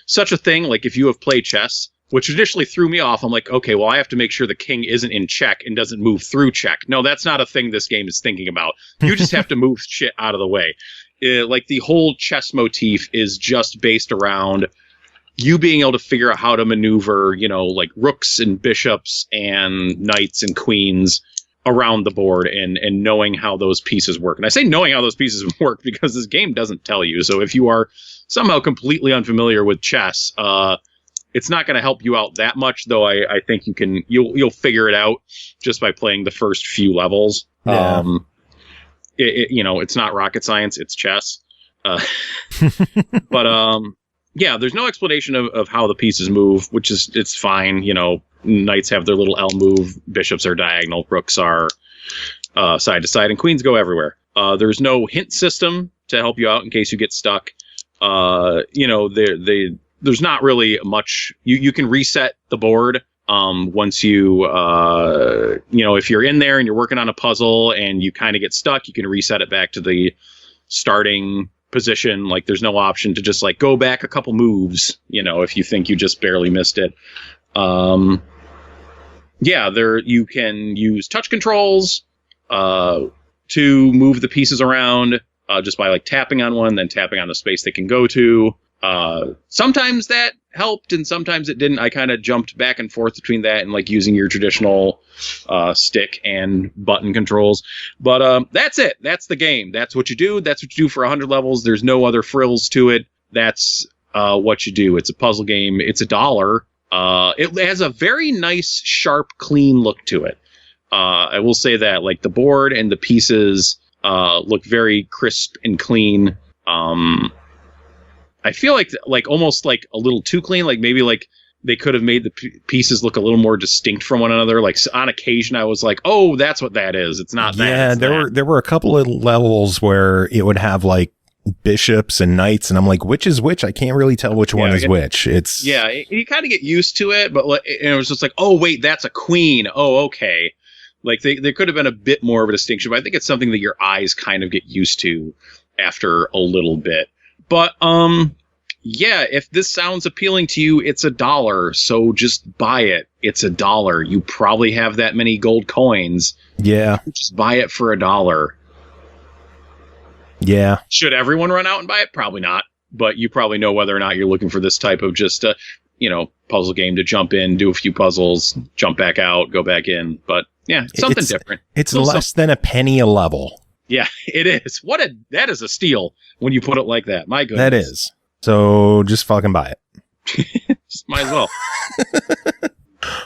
Such a thing, like if you have played chess, which initially threw me off, I'm like, okay, well, I have to make sure the king isn't in check and doesn't move through check. No, that's not a thing this game is thinking about. You just have to move shit out of the way. Like the whole chess motif is just based around you being able to figure out how to maneuver, like rooks and bishops and knights and queens around the board and knowing how those pieces work. And I say knowing how those pieces work because this game doesn't tell you. So if you are somehow completely unfamiliar with chess, it's not going to help you out that much, though I think you'll figure it out just by playing the first few levels. Yeah. It's not rocket science, it's chess. But yeah, there's no explanation of how the pieces move, which is, it's fine. Knights have their little L move, bishops are diagonal, rooks are side to side, and queens go everywhere. There's no hint system to help you out in case you get stuck. There's not really much. You can reset the board once you, if you're in there and you're working on a puzzle and you kind of get stuck, you can reset it back to the starting position. Like there's no option to just like go back a couple moves, if you think you just barely missed it. There you can use touch controls to move the pieces around just by like tapping on one, then tapping on the space they can go to. Sometimes that helped and sometimes it didn't. I kind of jumped back and forth between that and like using your traditional stick and button controls. But that's it. That's the game. That's what you do. That's what you do for 100 levels. There's no other frills to it. That's what you do. It's a puzzle game. It's $1. It has a very nice, sharp, clean look to it. I will say that, like the board and the pieces look very crisp and clean. I feel like almost like a little too clean. Like maybe like they could have made the pieces look a little more distinct from one another. Like on occasion, I was like, "Oh, that's what that is. It's not that." Yeah, there were a couple of levels where it would have like bishops and knights, and I'm like, which is which? I can't really tell which one is which. It's you kind of get used to it, but and it was just like, oh wait, that's a queen. Oh, okay. Like there could have been a bit more of a distinction, but I think it's something that your eyes kind of get used to after a little bit. But yeah, if this sounds appealing to you, it's $1, so just buy it. It's $1. You probably have that many gold coins. Yeah, just buy it for $1. Yeah. Should everyone run out and buy it? Probably not. But you probably know whether or not you're looking for this type of just puzzle game to jump in, do a few puzzles, jump back out, go back in. But yeah, something different. It's less than a penny a level. Yeah, it is. That is a steal when you put it like that. My goodness. That is. So just fucking buy it. Just might as well.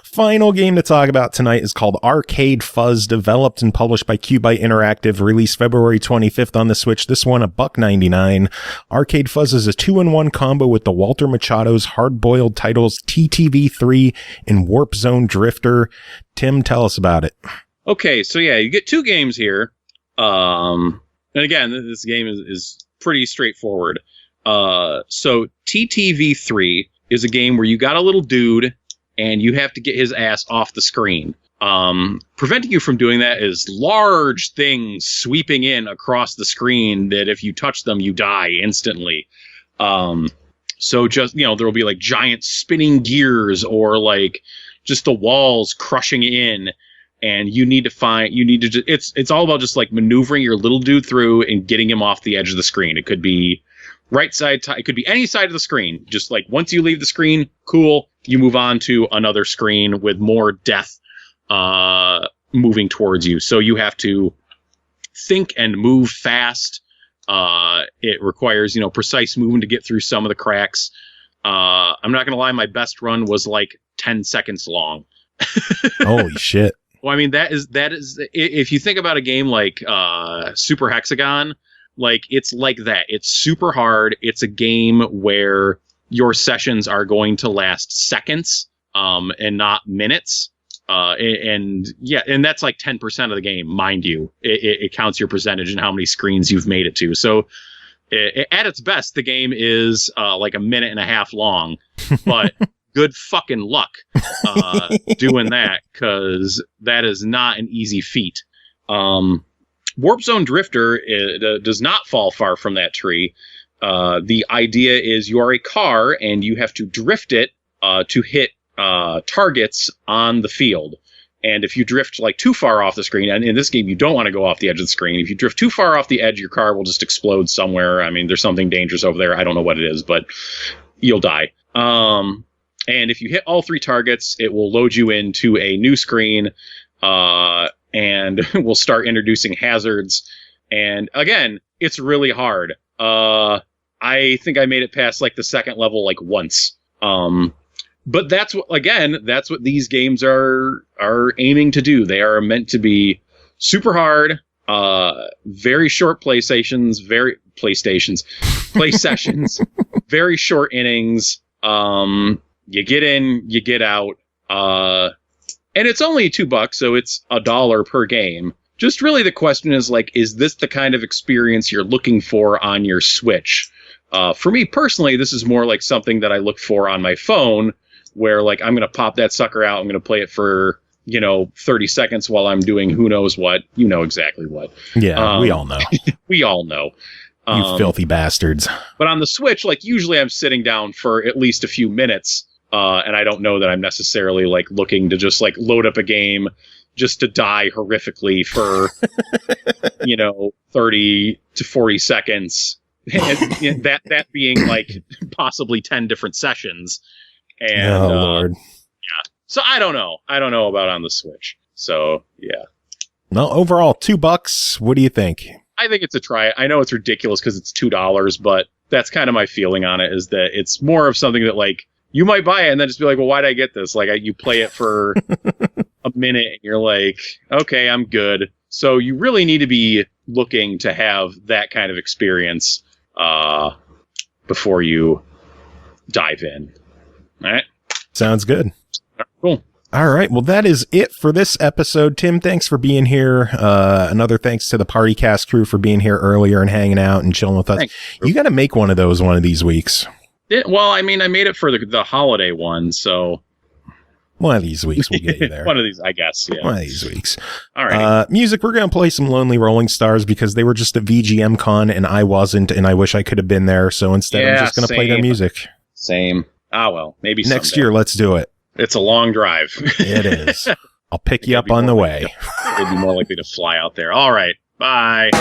Final game to talk about tonight is called Arcade Fuzz, developed and published by Cubite Interactive, released February 25th on the Switch. This one, $1.99. Arcade Fuzz is a 2-in-1 combo with the Walter Machado's hard-boiled titles TTV3 and Warp Zone Drifter. Tim, tell us about it. Okay, so yeah, you get two games here. And again, this game is pretty straightforward. So TTV3 is a game where you got a little dude and you have to get his ass off the screen. Preventing you from doing that is large things sweeping in across the screen that if you touch them, you die instantly. So just, there will be like giant spinning gears or like just the walls crushing in. And it's all about just like maneuvering your little dude through and getting him off the edge of the screen. It could be right side, it could be any side of the screen. Just like once you leave the screen, cool, you move on to another screen with more death moving towards you. So you have to think and move fast. It requires, precise movement to get through some of the cracks. I'm not going to lie, my best run was like 10 seconds long. Holy shit. Well, I mean, that is if you think about a game like Super Hexagon, like it's like that. It's super hard. It's a game where your sessions are going to last seconds and not minutes. And that's like 10% of the game, mind you. It counts your percentage and how many screens you've made it to. So at its best, the game is like a minute and a half long, but good fucking luck doing that, because that is not an easy feat. Warp Zone Drifter does not fall far from that tree. The idea is you are a car and you have to drift it to hit targets on the field. And if you drift like too far off the screen, and in this game you don't want to go off the edge of the screen. If you drift too far off the edge, your car will just explode somewhere. I mean, there's something dangerous over there. I don't know what it is, but you'll die. And if you hit all three targets, it will load you into a new screen, and we'll start introducing hazards. And again, it's really hard. I think I made it past like the second level like once. But that's what these games are aiming to do. They are meant to be super hard, very short play sessions, very short innings. You get in, you get out, and it's only $2, so it's $1 per game. Just really the question is like, is this the kind of experience you're looking for on your Switch? For me personally, this is more like something that I look for on my phone, where like I'm going to pop that sucker out, I'm going to play it for 30 seconds while I'm doing who knows what, exactly what. Yeah, we all know. We all know. You filthy bastards. But on the Switch, like usually I'm sitting down for at least a few minutes, and I don't know that I'm necessarily like looking to just like load up a game just to die horrifically for 30 to 40 seconds, and that being like possibly 10 different sessions. And Lord. Yeah. So I don't know about on the Switch. So yeah. No, overall $2. What do you think? I think it's a try. I know it's ridiculous because it's $2, but that's kind of my feeling on it, is that it's more of something that like you might buy it and then just be like, well, why did I get this? Like you play it for a minute and you're like, okay, I'm good. So you really need to be looking to have that kind of experience before you dive in. All right. Sounds good. Cool. All right. Well, that is it for this episode. Tim, thanks for being here. Another thanks to the PartyCast crew for being here earlier and hanging out and chilling with us. Thanks. You got to make one of those one of these weeks. Well, I mean, I made it for the holiday one, so one of these weeks we'll get you there. One of these, I guess. Yeah. One of these weeks. All right. Music, we're going to play some Lonely Rolling Stars because they were just a VGM con and I wasn't, and I wish I could have been there. So instead, I'm just going to play their music. Same. Well, maybe next someday. year. Let's do it. It's a long drive. It is. I'll pick you up on the way. It'd be more likely to fly out there. All right. Bye.